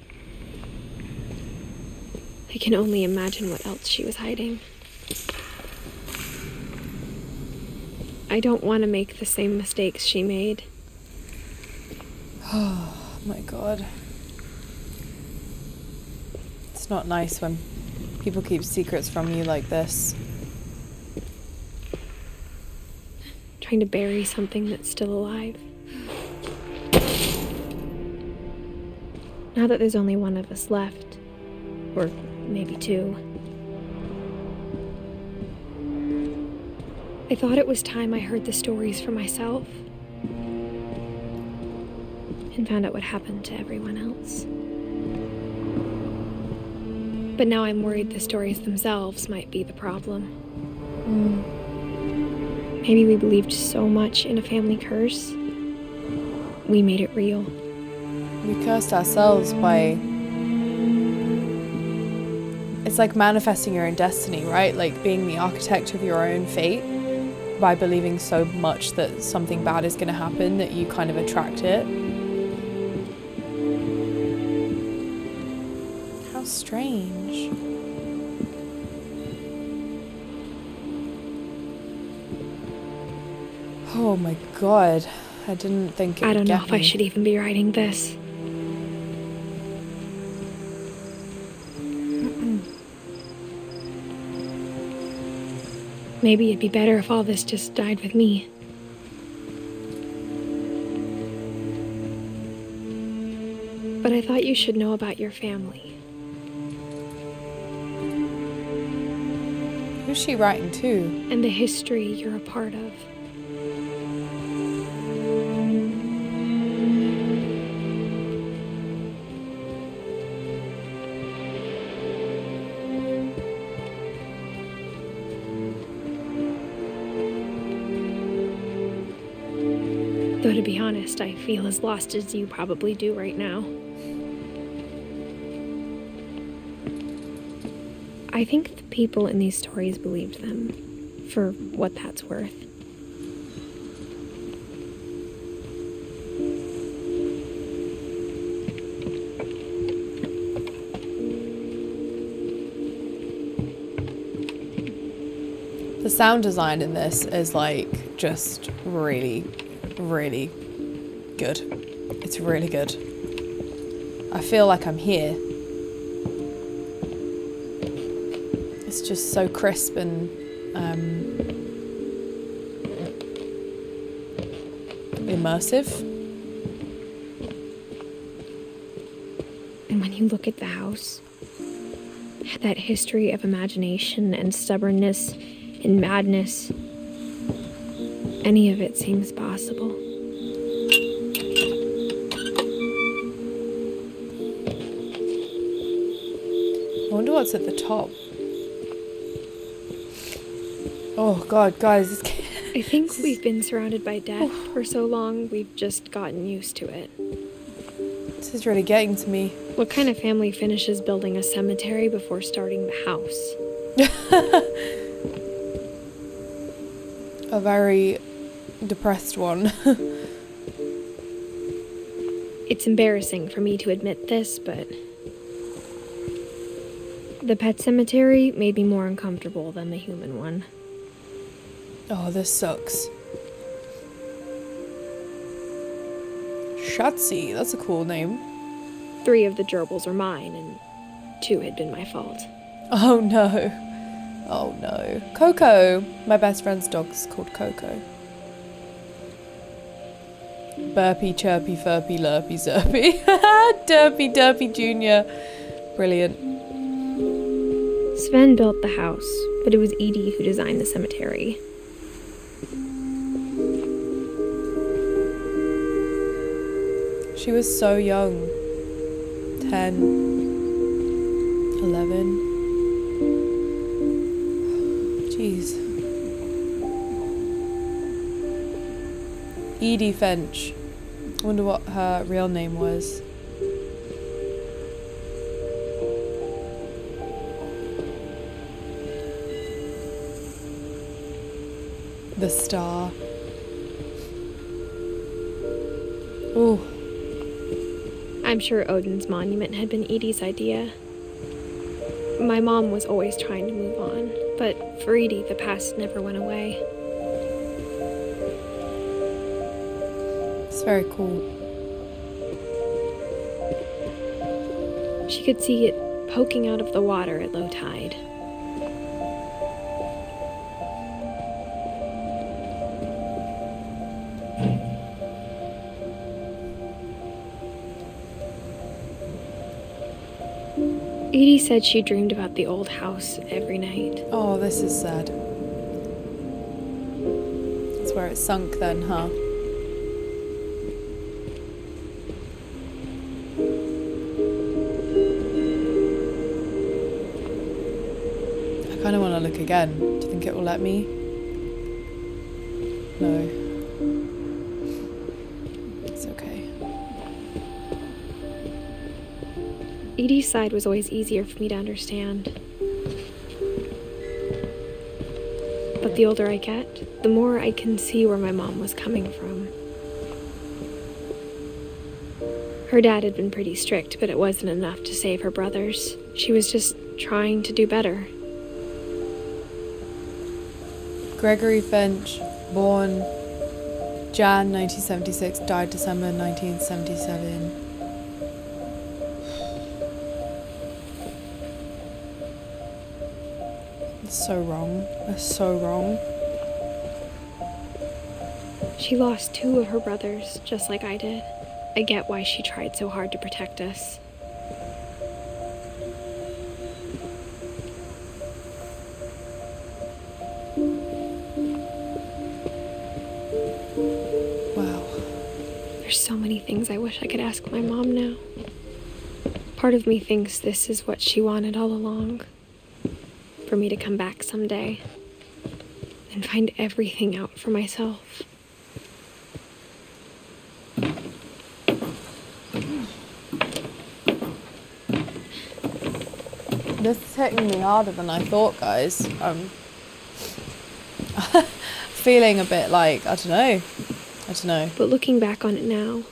I can only imagine what else she was hiding. I don't want to make the same mistakes she made. Oh my god. It's not nice when people keep secrets from you like this. Trying to bury something that's still alive. Now that there's only one of us left, or maybe two, I thought it was time I heard the stories for myself and found out what happened to everyone else. But now I'm worried the stories themselves might be the problem. Maybe we believed so much in a family curse, we made it real. We cursed ourselves by... It's like manifesting your own destiny, right? Like being the architect of your own fate by believing so much that something bad is going to happen that you kind of attract it. How strange. Oh my god. I didn't think it would I don't know get if I me. should even be writing this. Maybe it'd be better if all this just died with me. But I thought you should know about your family. Who's she writing to? And the history you're a part of. Though to be honest, I feel as lost as you probably do right now. I think the people in these stories believed them, for what that's worth. The sound design in this is like just really, really good. It's really good. I feel like I'm here. It's just so crisp and immersive. And when you look at the house, that history of imagination and stubbornness and madness, any of it seems possible. I wonder what's at the top. Oh god, guys. I think we've been surrounded by death for so long, we've just gotten used to it. This is really getting to me. What kind of family finishes building a cemetery before starting the house? A very depressed one. It's embarrassing for me to admit this, but the pet cemetery made me more uncomfortable than the human one. Oh, this sucks. Shotzi, that's a cool name. 3 of the gerbils are mine, and 2 had been my fault. Oh no. Oh no. Coco. My best friend's dog's called Coco. Burpy, chirpy, furpy, lurpy, zerpy. Derpy, derpy junior. Brilliant. Sven built the house, but it was Edie who designed the cemetery. She was so young. 10, 11. Jeez. Edith Finch. Wonder what her real name was. The star. Ooh. I'm sure Odin's monument had been Edie's idea. My mom was always trying to move on, but for Edie, the past never went away. It's very cool. She could see it poking out of the water at low tide. Edie said she dreamed about the old house every night. Oh, this is sad. That's where it sunk then, huh? I kind of want to look again. Do you think it will let me? No. It's okay. Edie's side was always easier for me to understand. But the older I get, the more I can see where my mom was coming from. Her dad had been pretty strict, but it wasn't enough to save her brothers. She was just trying to do better. Gregory Finch, born Jan 1976, died December 1977. It's so wrong. That's so wrong. She lost 2 of her brothers, just like I did. I get why she tried so hard to protect us. Wow. There's so many things I wish I could ask my mom now. Part of me thinks this is what she wanted all along. For me to come back someday and find everything out for myself. This is hitting me harder than I thought, guys. Feeling a bit like, I don't know. But looking back on it now,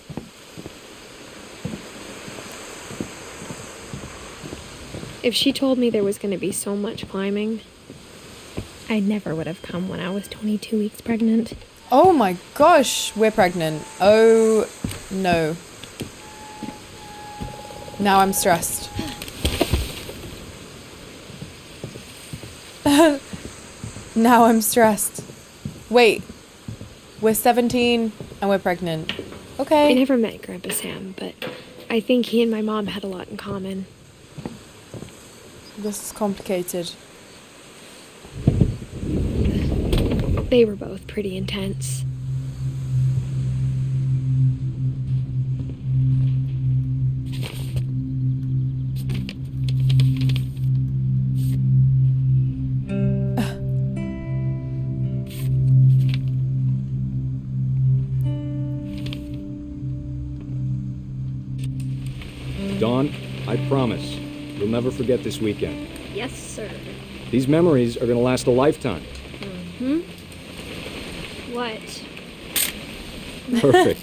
if she told me there was going to be so much climbing, I never would have come when I was 22 weeks pregnant. Oh my gosh, we're pregnant. Oh no. Now I'm stressed. Now I'm stressed. Wait, we're 17 and we're pregnant. Okay. I never met Grandpa Sam, but I think he and my mom had a lot in common. This is complicated. They were both pretty intense. Dawn, I promise, you'll never forget this weekend. Yes, sir. These memories are going to last a lifetime. Mm-hmm. What? Perfect.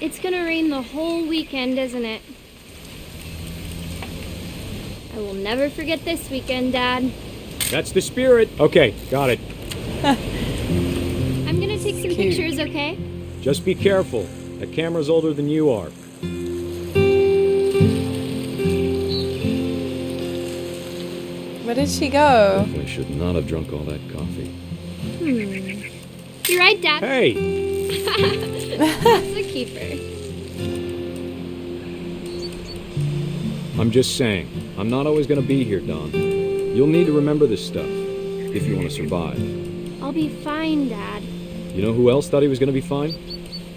It's gonna rain the whole weekend, isn't it? I will never forget this weekend, Dad. That's the spirit. Okay, got it. I'm gonna take some pictures, okay? Just be careful. That camera's older than you are. Where did she go? Definitely should not have drunk all that coffee. You're right, Dad. Hey! That's a keeper. I'm just saying, I'm not always going to be here, Dawn. You'll need to remember this stuff, if you want to survive. I'll be fine, Dad. You know who else thought he was going to be fine?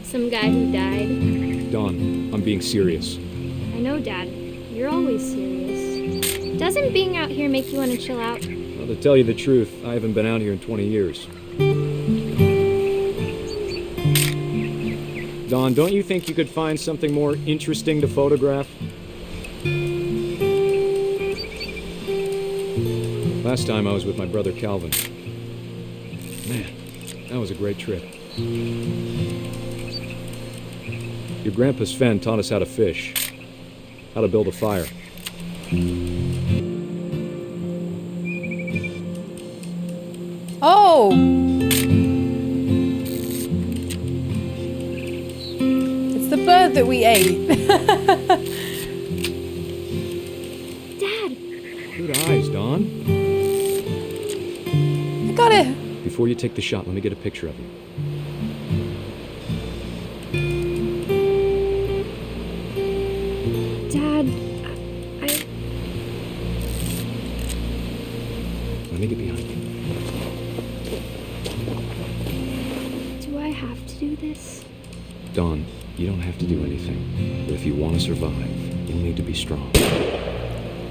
Some guy who died. Dawn, I'm being serious. I know, Dad. You're always serious. Doesn't being out here make you want to chill out? Well, to tell you the truth, I haven't been out here in 20 years. Dawn, don't you think you could find something more interesting to photograph? Last time I was with my brother Calvin. Man, that was a great trip. Your grandpa Sven taught us how to fish, how to build a fire. Oh! It's the bird that we ate. Dad! Good eyes, Dawn. I got it! Before you take the shot, let me get a picture of you. Dad, Let me get behind you. do I have to do this? Dawn, you don't have to do anything. But if you want to survive, you'll need to be strong.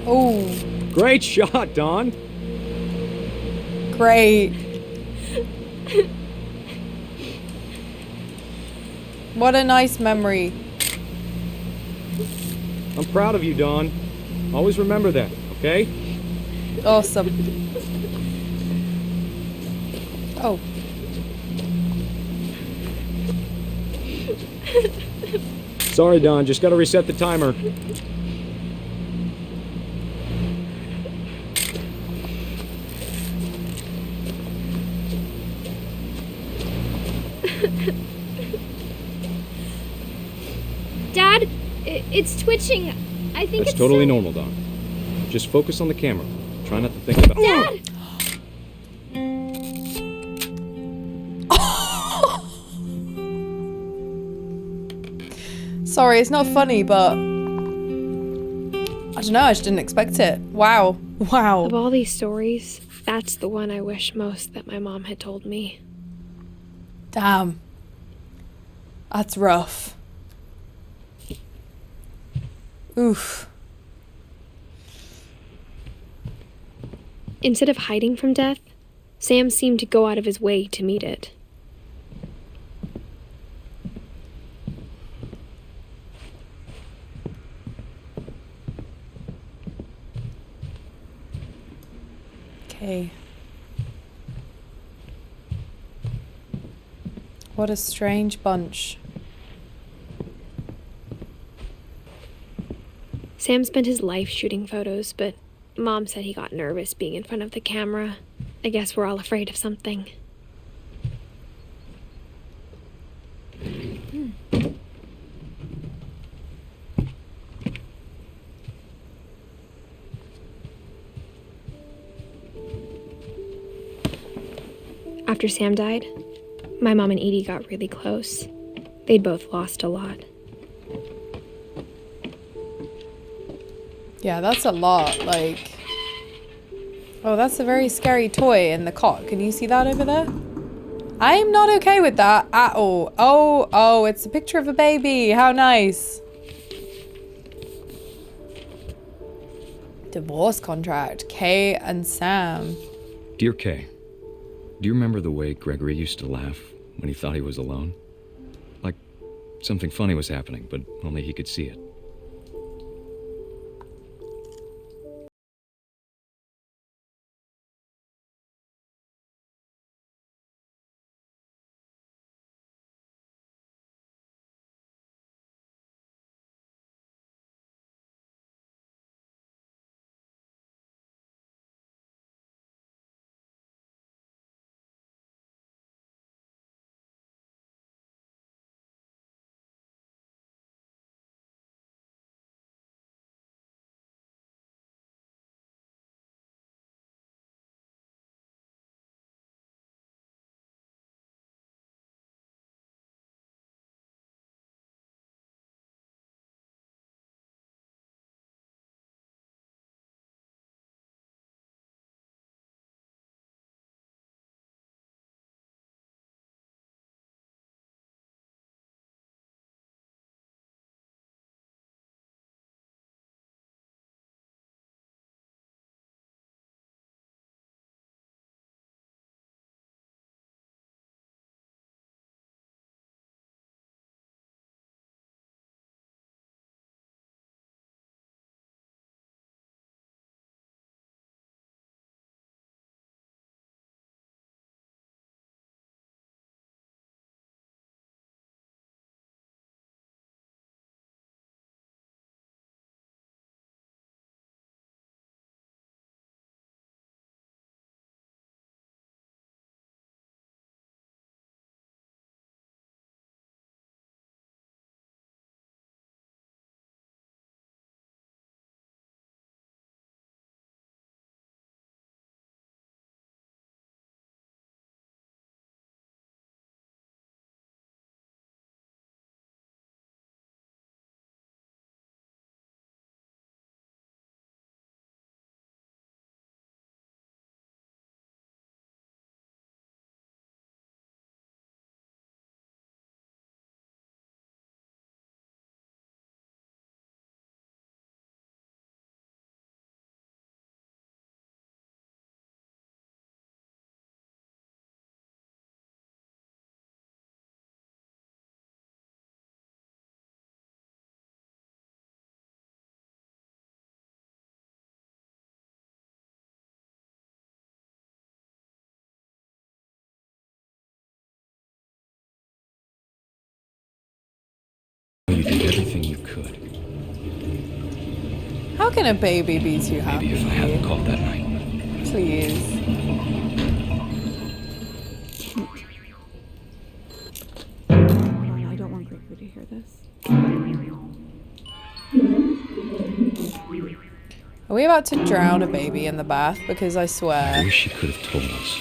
Oh, Great shot, Dawn! great. What a nice memory. I'm proud of you, Dawn. Always remember that, okay? Awesome. Oh. Sorry, Dawn, just gotta reset the timer. Dad, it's twitching. I think That's it's totally normal, Dawn. Just focus on the camera. Try not to think about... Dad! Sorry, it's not funny, but I don't know, I just didn't expect it. Wow. Wow. Of all these stories, that's the one I wish most that my mom had told me. Damn. That's rough. Oof. Instead of hiding from death, Sam seemed to go out of his way to meet it. Okay. What a strange bunch. Sam spent his life shooting photos, but Mom said he got nervous being in front of the camera. I guess we're all afraid of something. After Sam died, my mom and Edie got really close. They'd both lost a lot. Yeah, that's a lot. Like, oh, that's a very scary toy in the cot. Can you see that over there? I'm not okay with that at all. Oh, it's a picture of a baby. How nice. Divorce contract. Kay and Sam. Dear Kay, do you remember the way Gregory used to laugh when he thought he was alone? Like something funny was happening, but only he could see it. everything you could. How can a baby be too happy? Maybe if I hadn't called that night. Please. I don't want Gregory to hear this. Are we about to drown a baby in the bath? Because I swear. I wish she could have told us.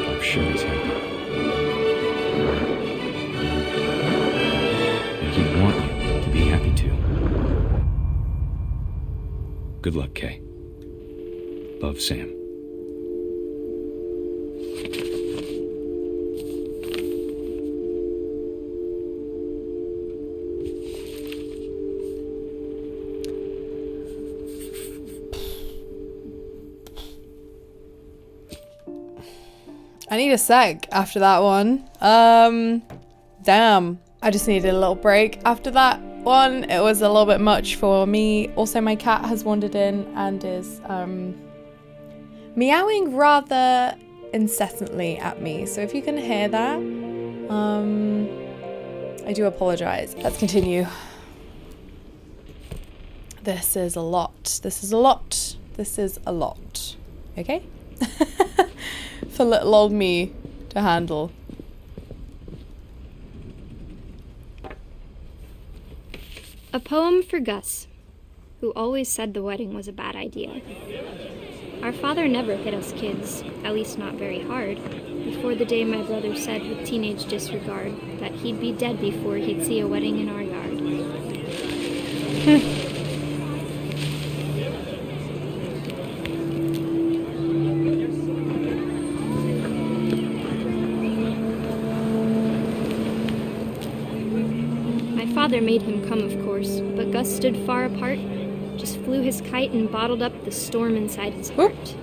I'm sure he's happy. And he'd want you to be happy too. Good luck, Kay. Love, Sam. I need a sec after that one. Damn. I just needed a little break after that one. It was a little bit much for me. Also, my cat has wandered in and is meowing rather incessantly at me. So if you can hear that, I do apologize. Let's continue. This is a lot. This is a lot. This is a lot. Okay? For little old me to handle. A poem for Gus, who always said the wedding was a bad idea. Our father never hit us kids, at least not very hard, before the day my brother said with teenage disregard that he'd be dead before he'd see a wedding in our yard. Father made him come, of course, but Gus stood far apart, just flew his kite and bottled up the storm inside his heart.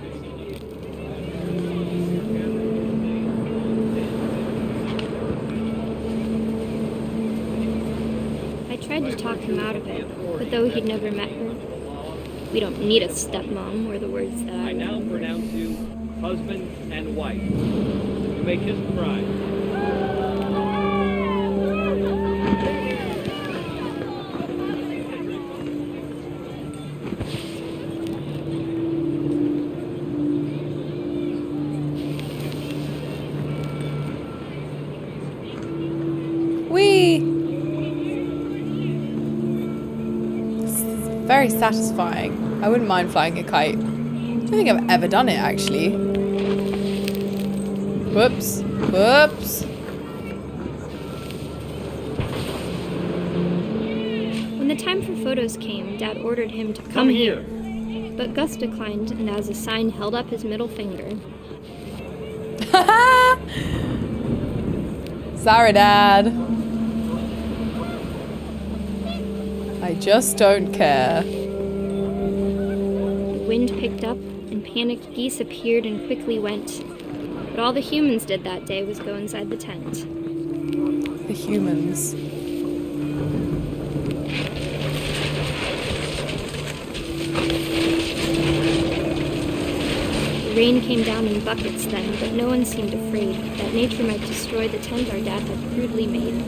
I tried to talk him out of it, but though he'd never met her, we don't need a stepmom, were the words that I now pronounce you husband and wife. You may kiss the bride. Very satisfying. I wouldn't mind flying a kite. I don't think I've ever done it, actually. Whoops. Whoops. When the time for photos came, Dad ordered him to come here. But Gus declined and as a sign held up his middle finger. Sorry, Dad. I just don't care. The wind picked up, and panicked geese appeared and quickly went. But all the humans did that day was go inside the tent. The humans. The rain came down in buckets then, but no one seemed afraid that nature might destroy the tent our dad had crudely made.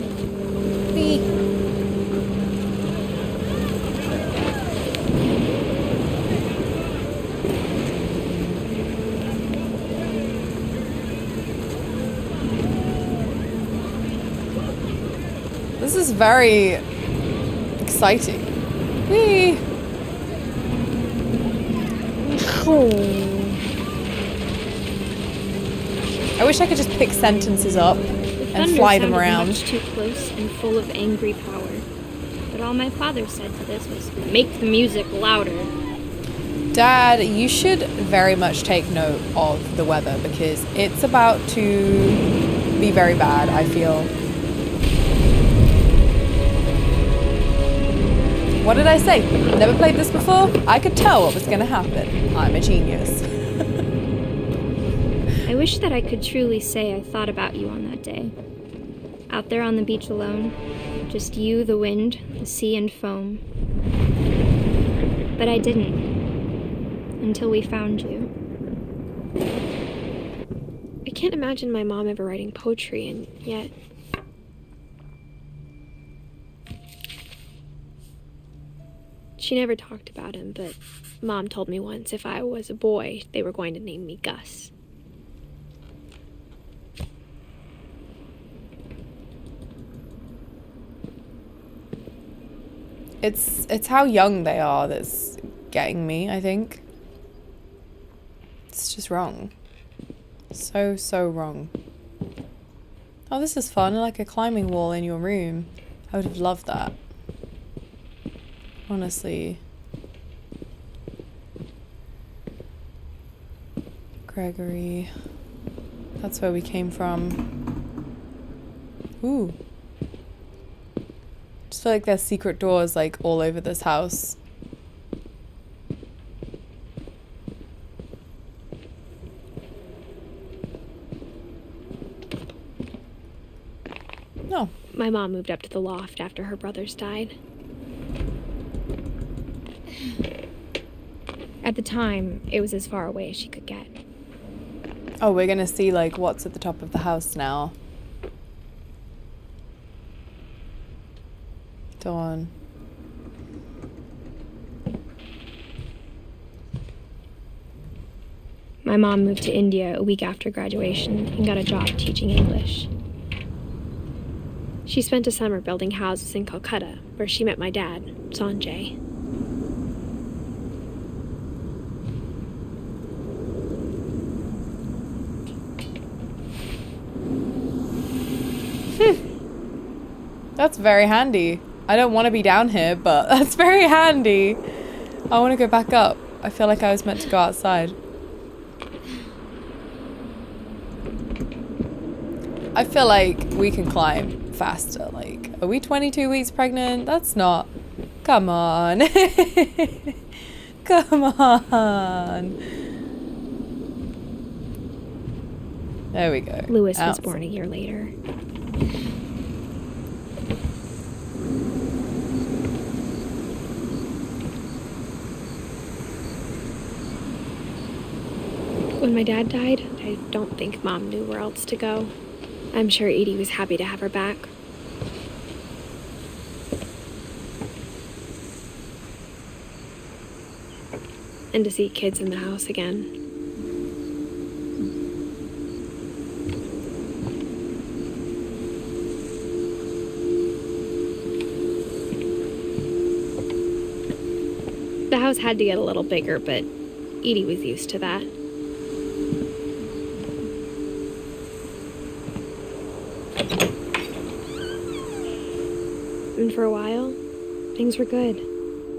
This is very exciting. Whee! I wish I could just pick sentences up and fly them around. Much too close and full of angry power, but all my father said to this was, make the music louder. Dad, you should very much take note of the weather because it's about to be very bad, I feel. What did I say? Never played this before? I could tell what was going to happen. I'm a genius. I wish that I could truly say I thought about you on that day. Out there on the beach alone, just you, the wind, the sea, and foam. But I didn't. Until we found you. I can't imagine my mom ever writing poetry, and yet... She never talked about him, but Mom told me once if I was a boy, they were going to name me Gus. It's how young they are that's getting me, I think. It's just wrong. So wrong. Oh, this is fun, like a climbing wall in your room. I would have loved that. Honestly. Gregory. That's where we came from. Ooh. Just feel like there's secret doors like all over this house. No. My mom moved up to the loft after her brothers died. At the time, it was as far away as she could get. Oh, we're gonna see like what's at the top of the house now. Dawn. My mom moved to India a week after graduation and got a job teaching English. She spent a summer building houses in Calcutta, where she met my dad, Sanjay. That's very handy. I don't want to be down here, but that's very handy. I want to go back up. I feel like I was meant to go outside. I feel like we can climb faster. Like, are we 22 weeks pregnant? That's not. Come on. Come on. There we go. Lewis was born a year later. When my dad died, I don't think Mom knew where else to go. I'm sure Edie was happy to have her back. And to see kids in the house again. The house had to get a little bigger, but Edie was used to that. And for a while, things were good,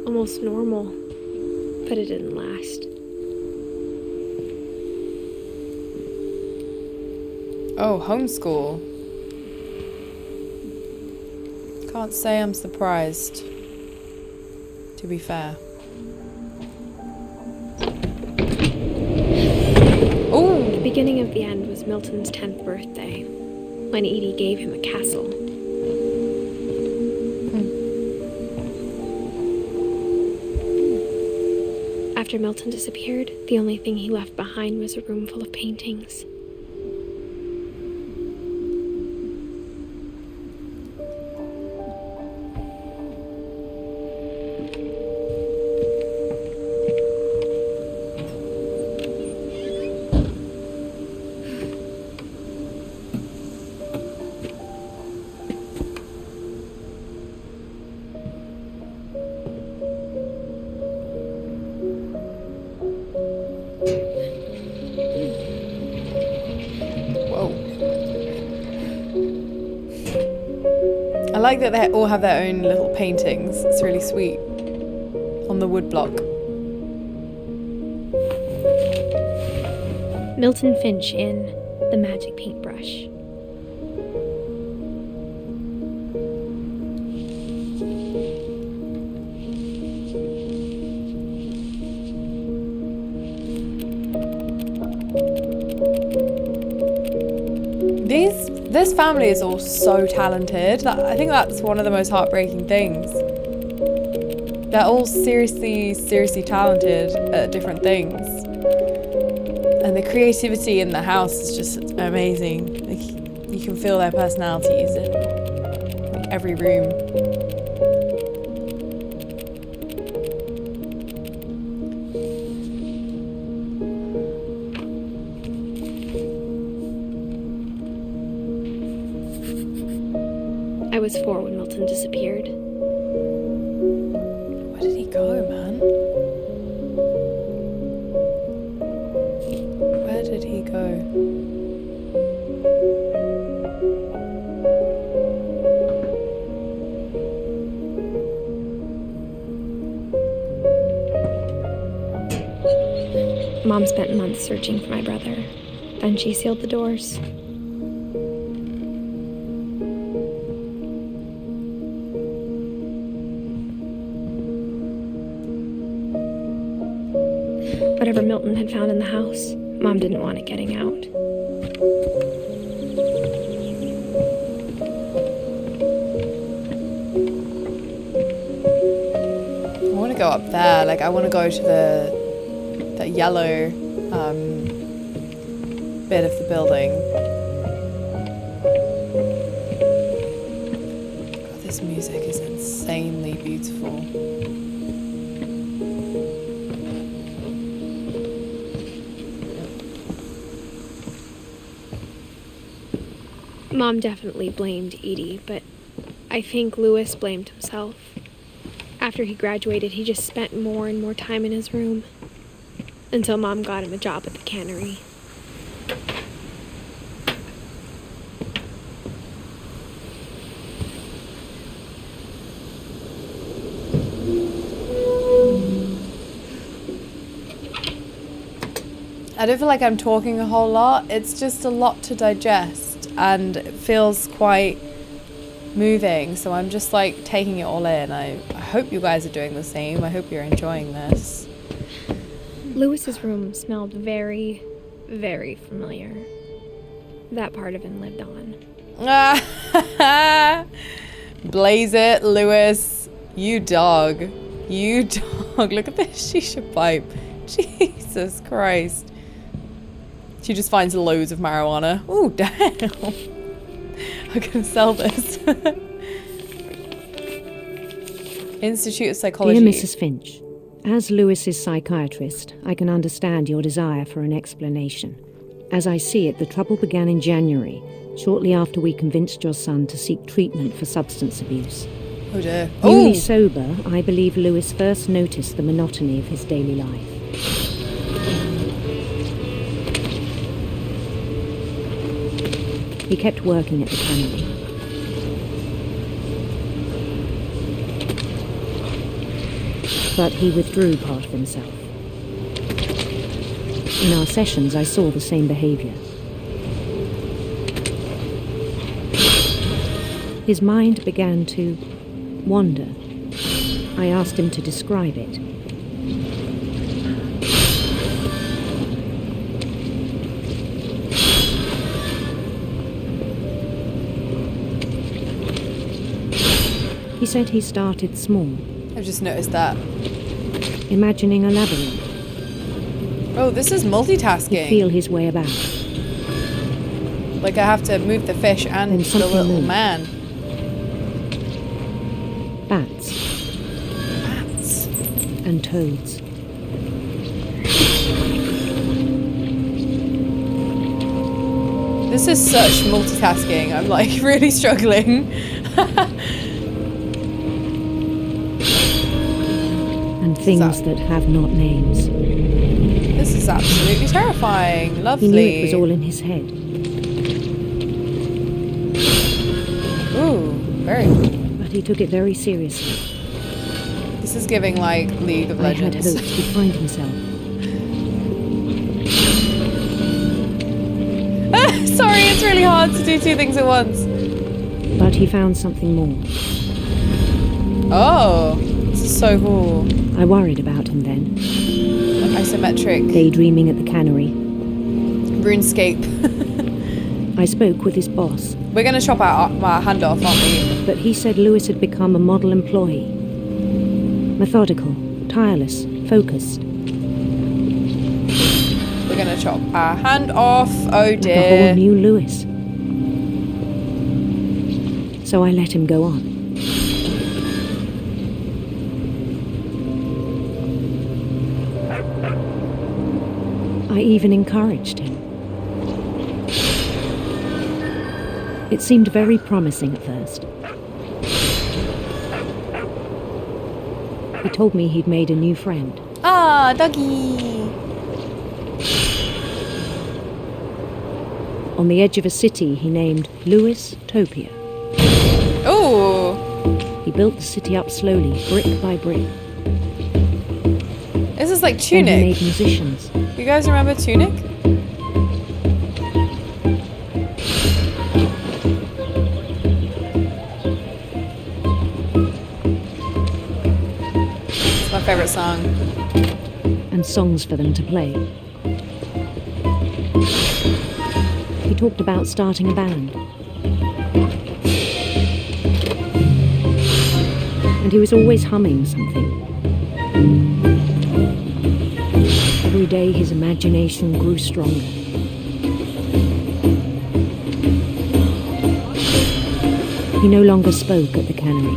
almost normal, but it didn't last. Oh, homeschool. Can't say I'm surprised, to be fair. Oh! The beginning of the end was Milton's 10th birthday, when Edie gave him a castle. After Milton disappeared, the only thing he left behind was a room full of paintings. like that they all have their own little paintings. It's really sweet. On the wood block. Milton Finch in The Magic Paintbrush. This family is all so talented. I think that's one of the most heartbreaking things. They're all seriously talented at different things. And the creativity in the house is just amazing. Like, you can feel their personalities in like every room. I was 4 when Milton disappeared. Where did he go, man? Where did he go? Mom spent months searching for my brother. Then she sealed the doors. Whatever Milton had found in the house, Mom didn't want it getting out. I want to go up there. Like, I want to go to that yellow bit of the building. God, this music is insanely beautiful. Mom definitely blamed Edie, but I think Louis blamed himself. After he graduated, he just spent more and more time in his room, until Mom got him a job at the cannery. I don't feel like I'm talking a whole lot. It's just a lot to digest. And it feels quite moving, so I'm just like taking it all in. I hope you guys are doing the same. I hope you're enjoying this. Louis's room smelled very, very familiar. That part of him lived on. Blaze it, Louis. You dog. You dog. Look at this shisha pipe. Jesus Christ. She just finds loads of marijuana. Ooh, damn. I'm gonna sell this. Institute of Psychology. Dear Mrs. Finch, as Louis's psychiatrist, I can understand your desire for an explanation. As I see it, the trouble began in January, shortly after we convinced your son to seek treatment for substance abuse. Oh dear. Newly sober, I believe Louis first noticed the monotony of his daily life. He kept working at the cannery. But he withdrew part of himself. In our sessions, I saw the same behavior. His mind began to wander. I asked him to describe it. He said he started small. I've just noticed that. Imagining a labyrinth. Oh, this is multitasking. He'd feel his way about. Like I have to move the fish and the little moved. man. Bats. Bats. And toads. This is such multitasking. I'm like really struggling. And things that have not names. This is absolutely terrifying. Lovely. He knew it was all in his head. Ooh, very He took it very seriously. This is giving like League of I had Legends. hoped he'd find himself. Sorry, it's really hard to do two things at once. But he found something more. Oh, this is so cool. I worried about him then. Isometric. Daydreaming at the cannery. RuneScape. I spoke with his boss. We're going to chop our hand off, aren't we? But he said Lewis had become a model employee. Methodical, tireless, focused. We're going to chop our hand off. Oh Like dear. a whole new Lewis. So I let him go on. I even encouraged him. It seemed very promising at first. He told me he'd made a new friend. Ah, doggy. On the edge of a city he named Lewis Topia. Oh. He built the city up slowly, brick by brick. This is like Then he Tunic. made musicians. You guys remember Tunic? It's my favorite song. And songs for them to play. He talked about starting a band. And he was always humming something. Every day his imagination grew stronger. He no longer spoke at the cannery.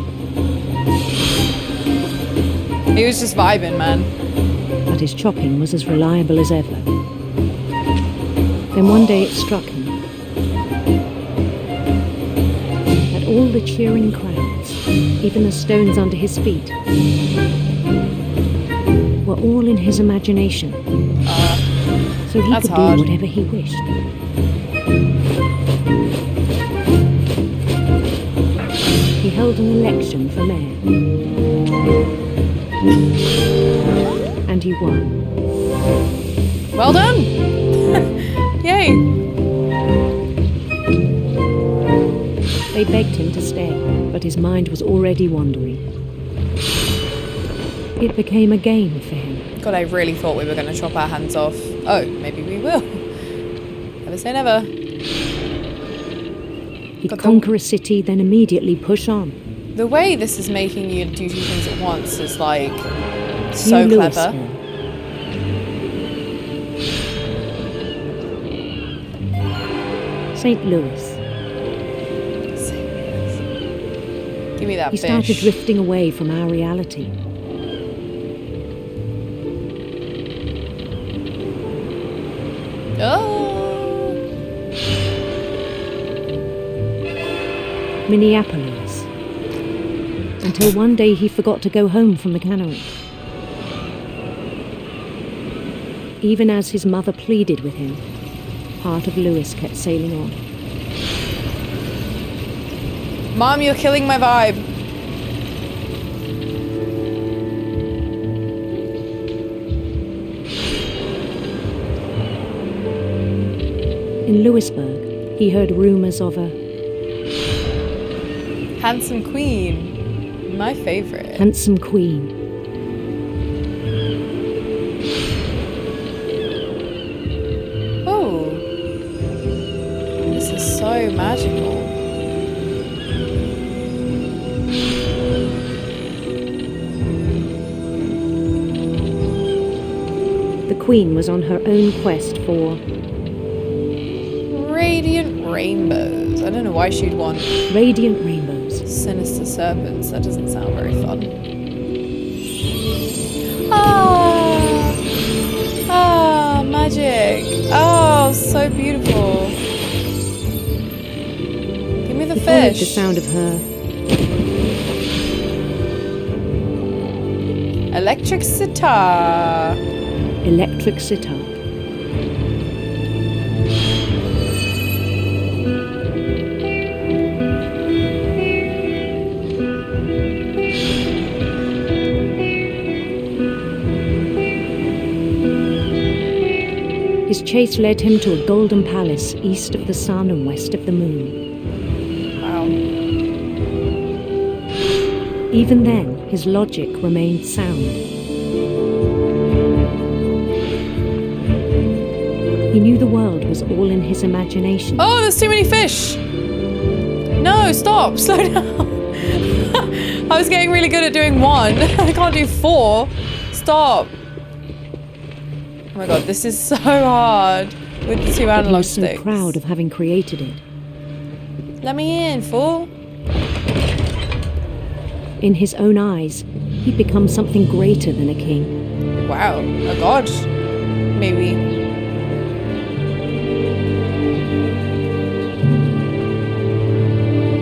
He was just vibing, man. But his chopping was as reliable as ever. Then one day it struck him that all the cheering crowds, even the stones under his feet, were all in his imagination. So he could hard. do whatever he wished. He held an election for mayor. And he won. Well done! Yay! They begged him to stay, but his mind was already wandering. It became a game for him. God, I really thought we were going to chop our hands off. Oh, maybe we will. Never say never. He'd conquer a city, then immediately push on. The way this is making you do two things at once is like so New clever. Louisville. St. Louis. Give me that He fish. started drifting away from our reality. Oh. Minneapolis. Until one day he forgot to go home from the cannery. Even as his mother pleaded with him, part of Lewis kept sailing on. Mom, you're killing my vibe. In Lewisburg, he heard rumors of a Handsome queen. My favorite. handsome queen. Oh. This is so magical. The queen was on her own quest for Radiant rainbows. I don't know why she'd want radiant rainbows. sinister serpents. That doesn't sound very fun. Ah, magic. Oh, so beautiful. Give me the He followed fish. the sound of her Electric sitar. electric sitar. chase led him to a golden palace east of the sun and west of the moon. Wow. Even then, his logic remained sound. He knew the world was all in his imagination. Oh, there's too many fish! No, stop! Slow down! I was getting really good at doing one. I can't do 4. Stop! Oh my god, this is so hard with the 2 But he analog was so sticks. proud of having created it. Let me in, fool! In his own eyes, he'd become something greater than a king. Wow, a god. Maybe.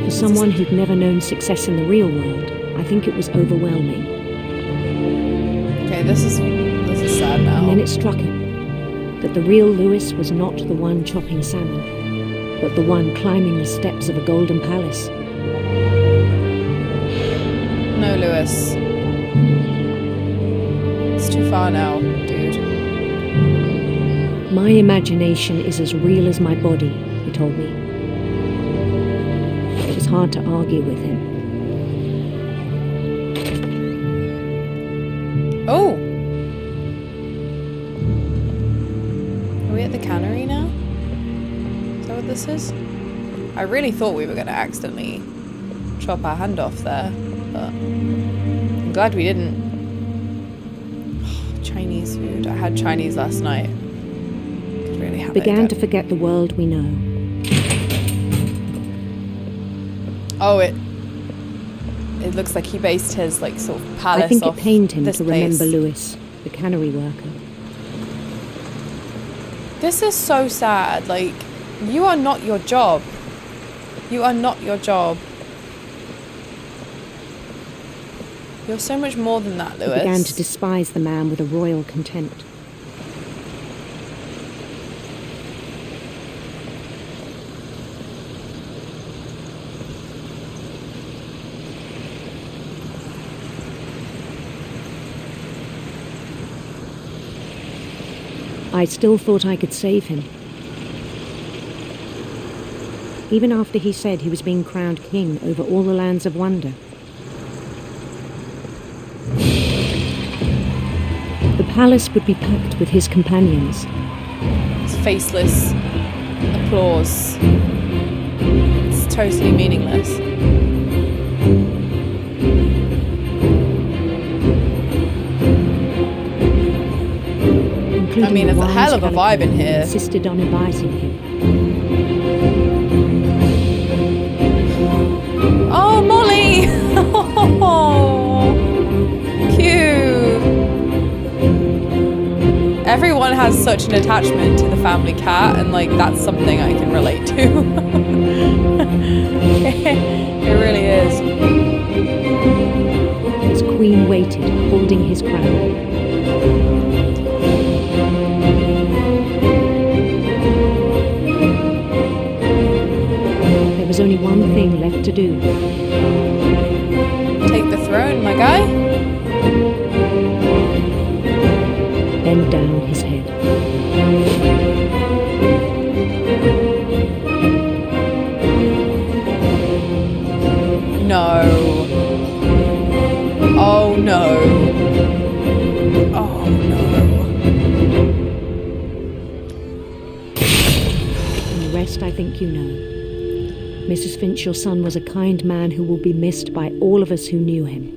For someone who'd never known success in the real world, I think it was overwhelming. Okay, this is sad now. And then it struck him that the real Lewis was not the one chopping salmon, but the one climbing the steps of a golden palace. No, Lewis. It's too far now, dude. My imagination is as real as my body, he told me. It was hard to argue with him. Oh! Are we at the cannery now? Is that what this is? I really thought we were going to accidentally chop our hand off there, but I'm glad we didn't. Chinese food. I had Chinese last night. Could really have Began it to forget the world we know. Oh, it looks like he based his like sort of palace I think off it pained him this to place. remember Lewis, the cannery worker. This is so sad. Like, you are not your job. You are not your job. You're so much more than that, Lewis. He began to despise the man with a royal contempt. I still thought I could save him. Even after he said he was being crowned king over all the lands of wonder. The palace would be packed with his companions. It's faceless applause. It's totally meaningless. I mean, it's a hell of a vibe in here. Insisted on inviting him. Oh, Molly! Oh, cute. Everyone has such an attachment to the family cat, and like that's something I can relate to. It really is. His queen waited, holding his crown. There was only one thing left to do. Take the throne, my guy. Bend down his head. No. Oh no. Oh no. And the rest I think you know. Mrs. Finch, your son was a kind man who will be missed by all of us who knew him.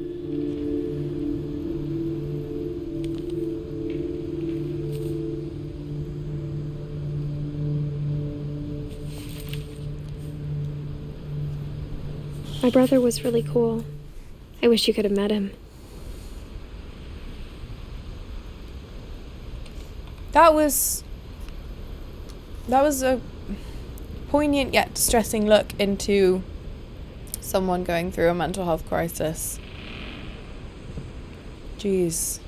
My brother was really cool. I wish you could have met him. That was a poignant yet distressing look into someone going through a mental health crisis. Jeez.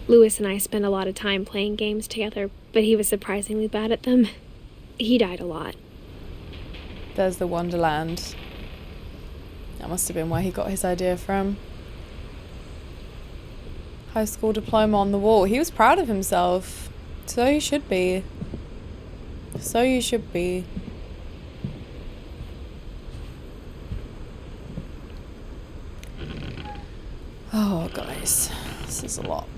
Lewis and I spent a lot of time playing games together, but he was surprisingly bad at them. He died a lot. There's the Wonderland. That must have been where he got his idea from. High school diploma on the wall. He was proud of himself. So you should be. So you should be. Oh, guys. This is a lot.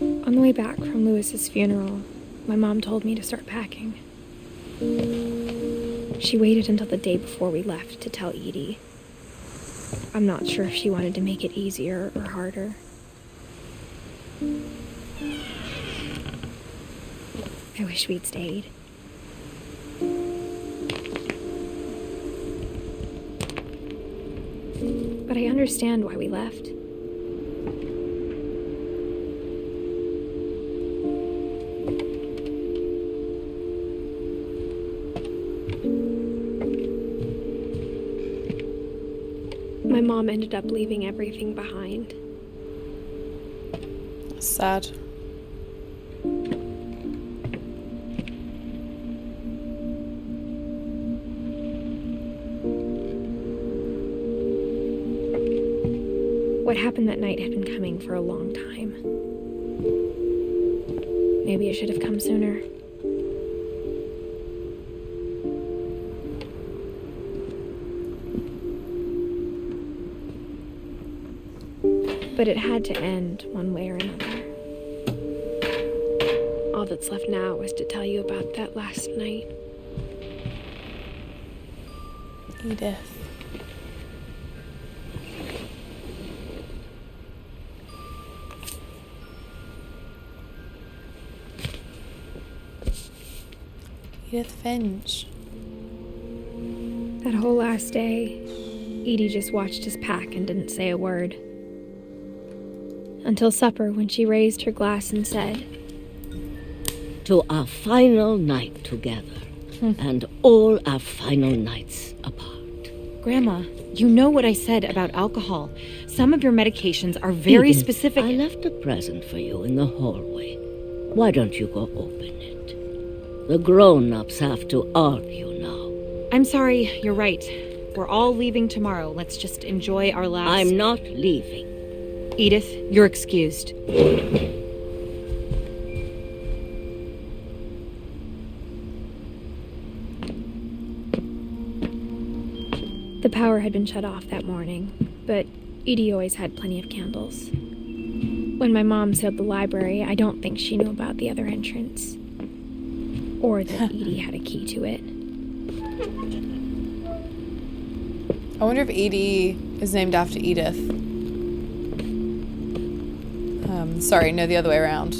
On the way back from Lewis's funeral, my mom told me to start packing. She waited until the day before we left to tell Edie. I'm not sure if she wanted to make it easier or harder. I wish we'd stayed. But I understand why we left. My mom ended up leaving everything behind. Sad. What happened that night had been coming for a long time. Maybe it should have come sooner. But it had to end one way or another. All that's left now is to tell you about that last night. Edith. Edith Finch. That whole last day, Edie just watched us pack and didn't say a word. Until supper, when she raised her glass and said, "To our final night together, and all our final nights apart." Grandma, you know what I said about alcohol. Some of your medications are very Edith, specific. I left a present for you in the hallway. Why don't you go open it? The grown-ups have to argue now. I'm sorry, you're right. We're all leaving tomorrow. Let's just enjoy our last... I'm not leaving. Edith, you're excused. The power had been shut off that morning, but Edie always had plenty of candles. When my mom sealed the library, I don't think she knew about the other entrance. Or that Edie had a key to it. I wonder if Edie is named after Edith. Sorry, no, the other way around.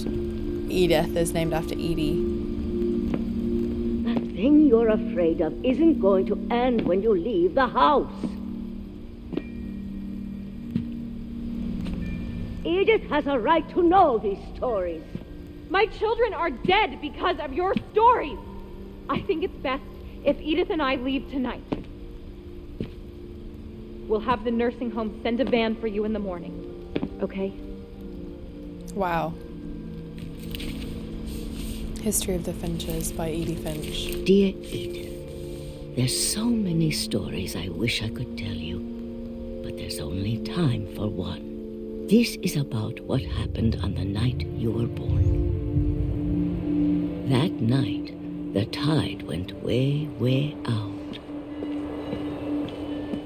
Edith is named after Edie. That thing you're afraid of isn't going to end when you leave the house. Edith has a right to know these stories. My children are dead because of your stories. I think it's best if Edith and I leave tonight. We'll have the nursing home send a van for you in the morning, okay? Wow. History of the Finches by Edie Finch. Dear Edith, there's so many stories I wish I could tell you, but there's only time for one. This is about what happened on the night you were born. That night, the tide went way, way out.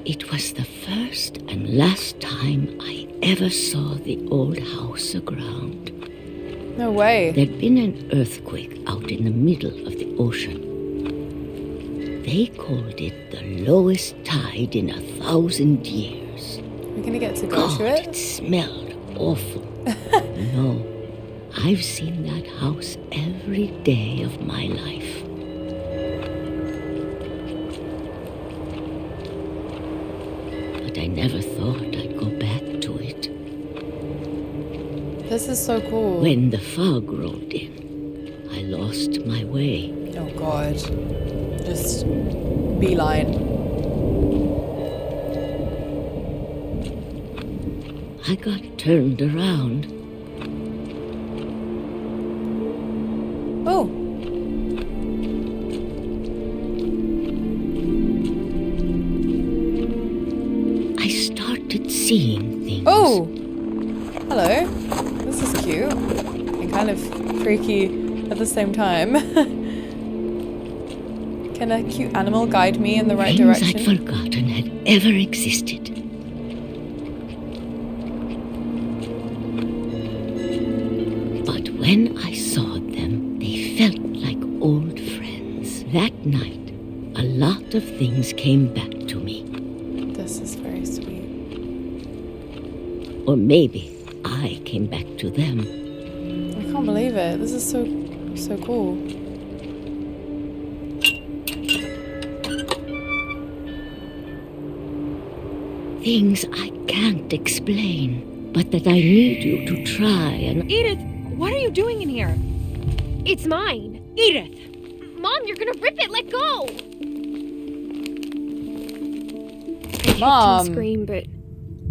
It was the first and last time I ever saw the old house aground. No way. There'd been an earthquake out in the middle of the ocean. They called it the lowest tide in 1,000 years. We're gonna get to go to it? It smelled awful. No, I've seen that house every day of my life. But I never thought I'd go back to it. This is so cool. When the fog rolled in, I lost my way. Oh God. Just beeline. I got turned around. Oh. I kind of freaky at the same time. Can a cute animal guide me in the right direction? Things I'd forgotten had ever existed. But when I saw them, they felt like old friends. That night, a lot of things came back to me. This is very sweet. Or maybe I came back to them. I can't believe it. This is so cool. Things I can't explain, but that I need you to try and... Edith, what are you doing in here? It's mine. Edith! Mom, you're gonna rip it. Let go. I Mom, kicked and screamed, but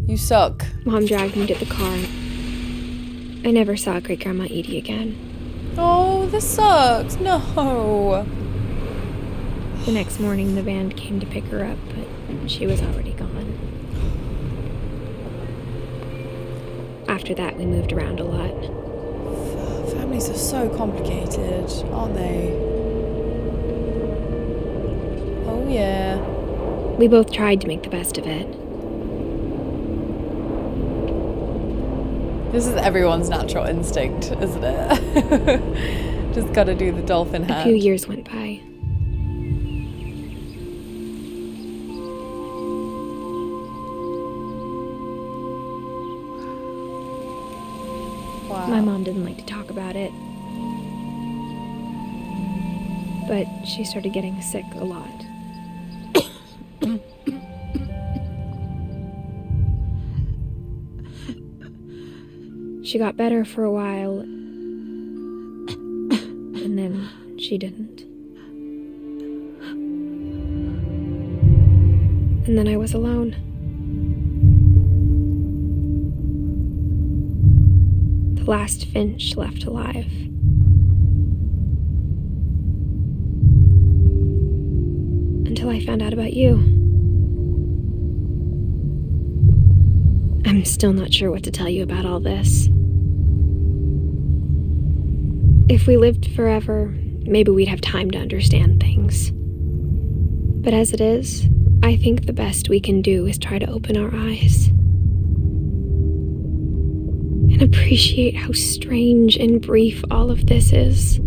you suck. Mom dragged me to the car. I never saw Great Grandma Edie again. Oh, this sucks. No. The next morning, the van came to pick her up, but she was already gone. After that, we moved around a lot. Families are so complicated, aren't they? Oh, yeah. We both tried to make the best of it. This is everyone's natural instinct, isn't it? Just gotta do the dolphin hand. A few years went by. Wow. My mom didn't like to talk about it. But she started getting sick a lot. She got better for a while, and then she didn't. And then I was alone. The last Finch left alive. Until I found out about you. I'm still not sure what to tell you about all this. If we lived forever, maybe we'd have time to understand things. But as it is, I think the best we can do is try to open our eyes. And appreciate how strange and brief all of this is.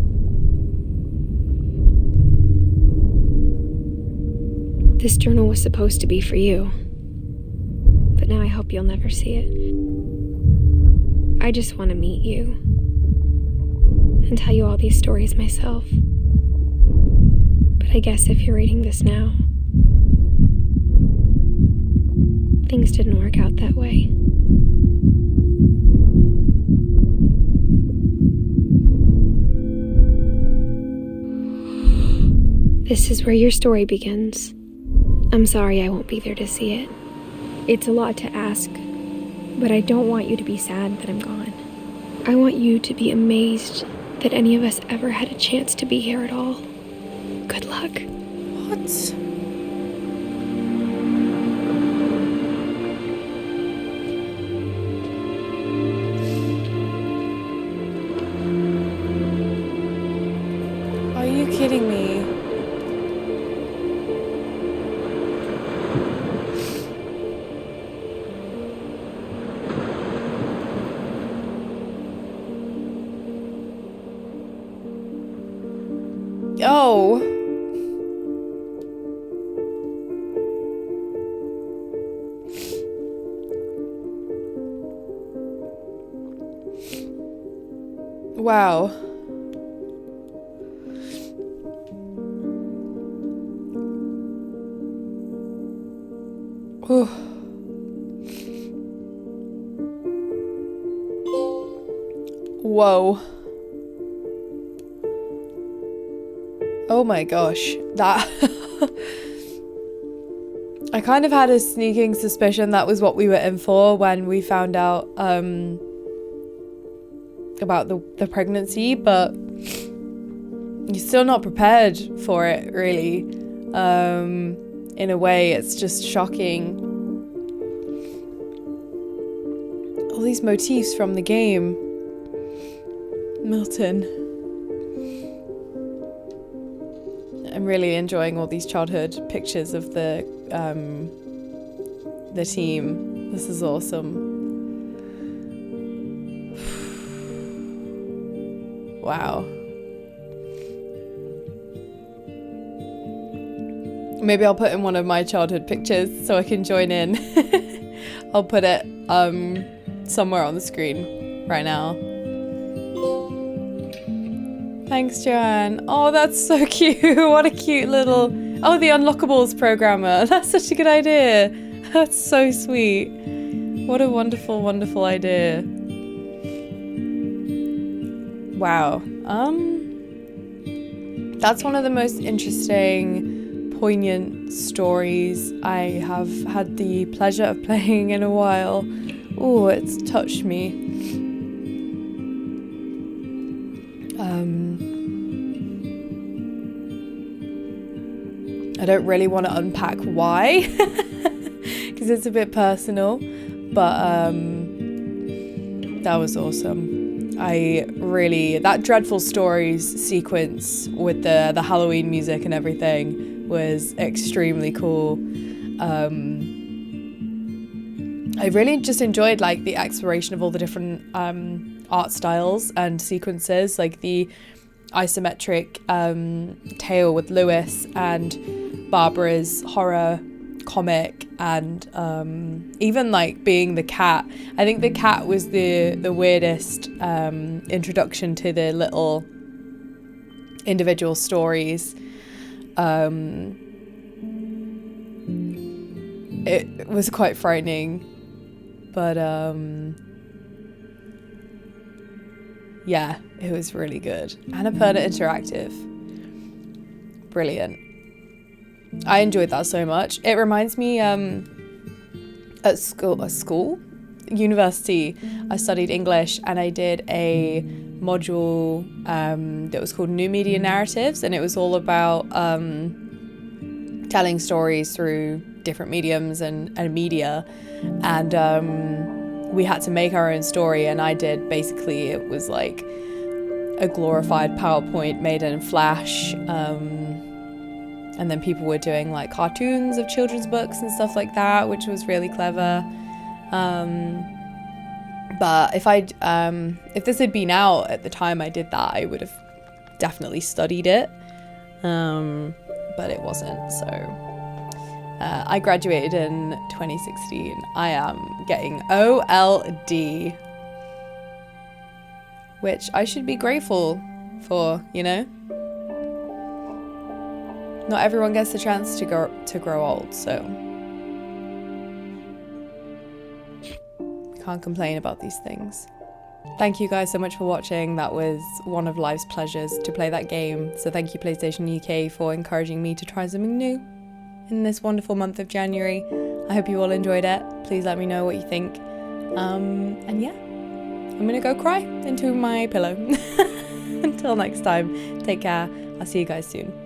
This journal was supposed to be for you. But now I hope you'll never see it. I just want to meet you and tell you all these stories myself. But I guess if you're reading this now, things didn't work out that way. This is where your story begins. I'm sorry I won't be there to see it. It's a lot to ask, but I don't want you to be sad that I'm gone. I want you to be amazed that any of us ever had a chance to be here at all. Good luck. What? Are you kidding me? Oh. Wow. Whew. Whoa. Oh my gosh, that... I kind of had a sneaking suspicion that was what we were in for when we found out about the pregnancy, but you're still not prepared for it, really. In a way, it's just shocking. All these motifs from the game. Milton. I'm really enjoying all these childhood pictures of the team. This is awesome. Wow. Maybe I'll put in one of my childhood pictures so I can join in. I'll put it somewhere on the screen right now. Thanks, Joanne. Oh, that's so cute. What a cute little... Oh, the Unlockables programmer. That's such a good idea. That's so sweet. What a wonderful, wonderful idea. Wow. That's one of the most interesting, poignant stories I have had the pleasure of playing in a while. Oh, it's touched me. I don't really want to unpack why, because it's a bit personal, but that was awesome. That Dreadful Stories sequence with the Halloween music and everything was extremely cool. I really just enjoyed like the exploration of all the different art styles and sequences, like the isometric tale with Lewis and Barbara's horror comic, and even like being the cat. I think the cat was the weirdest introduction to the little individual stories. It was quite frightening, but yeah, it was really good. Annapurna Interactive, brilliant. I enjoyed that so much. It reminds me at school, university, I studied English and I did a module that was called New Media Narratives, and it was all about telling stories through different mediums and media, and we had to make our own story, and I did basically, it was like a glorified PowerPoint made in Flash, and then people were doing like cartoons of children's books and stuff like that, which was really clever. But if this had been out at the time I did that, I would have definitely studied it, but it wasn't. So I graduated in 2016. I am getting OLD, which I should be grateful for, you know? Not everyone gets the chance to grow old, so can't complain about these things. Thank you guys so much for watching. That was one of life's pleasures to play that game. So thank you PlayStation UK for encouraging me to try something new in this wonderful month of January. I hope you all enjoyed it. Please let me know what you think. And yeah, I'm gonna go cry into my pillow. Until next time, take care. I'll see you guys soon.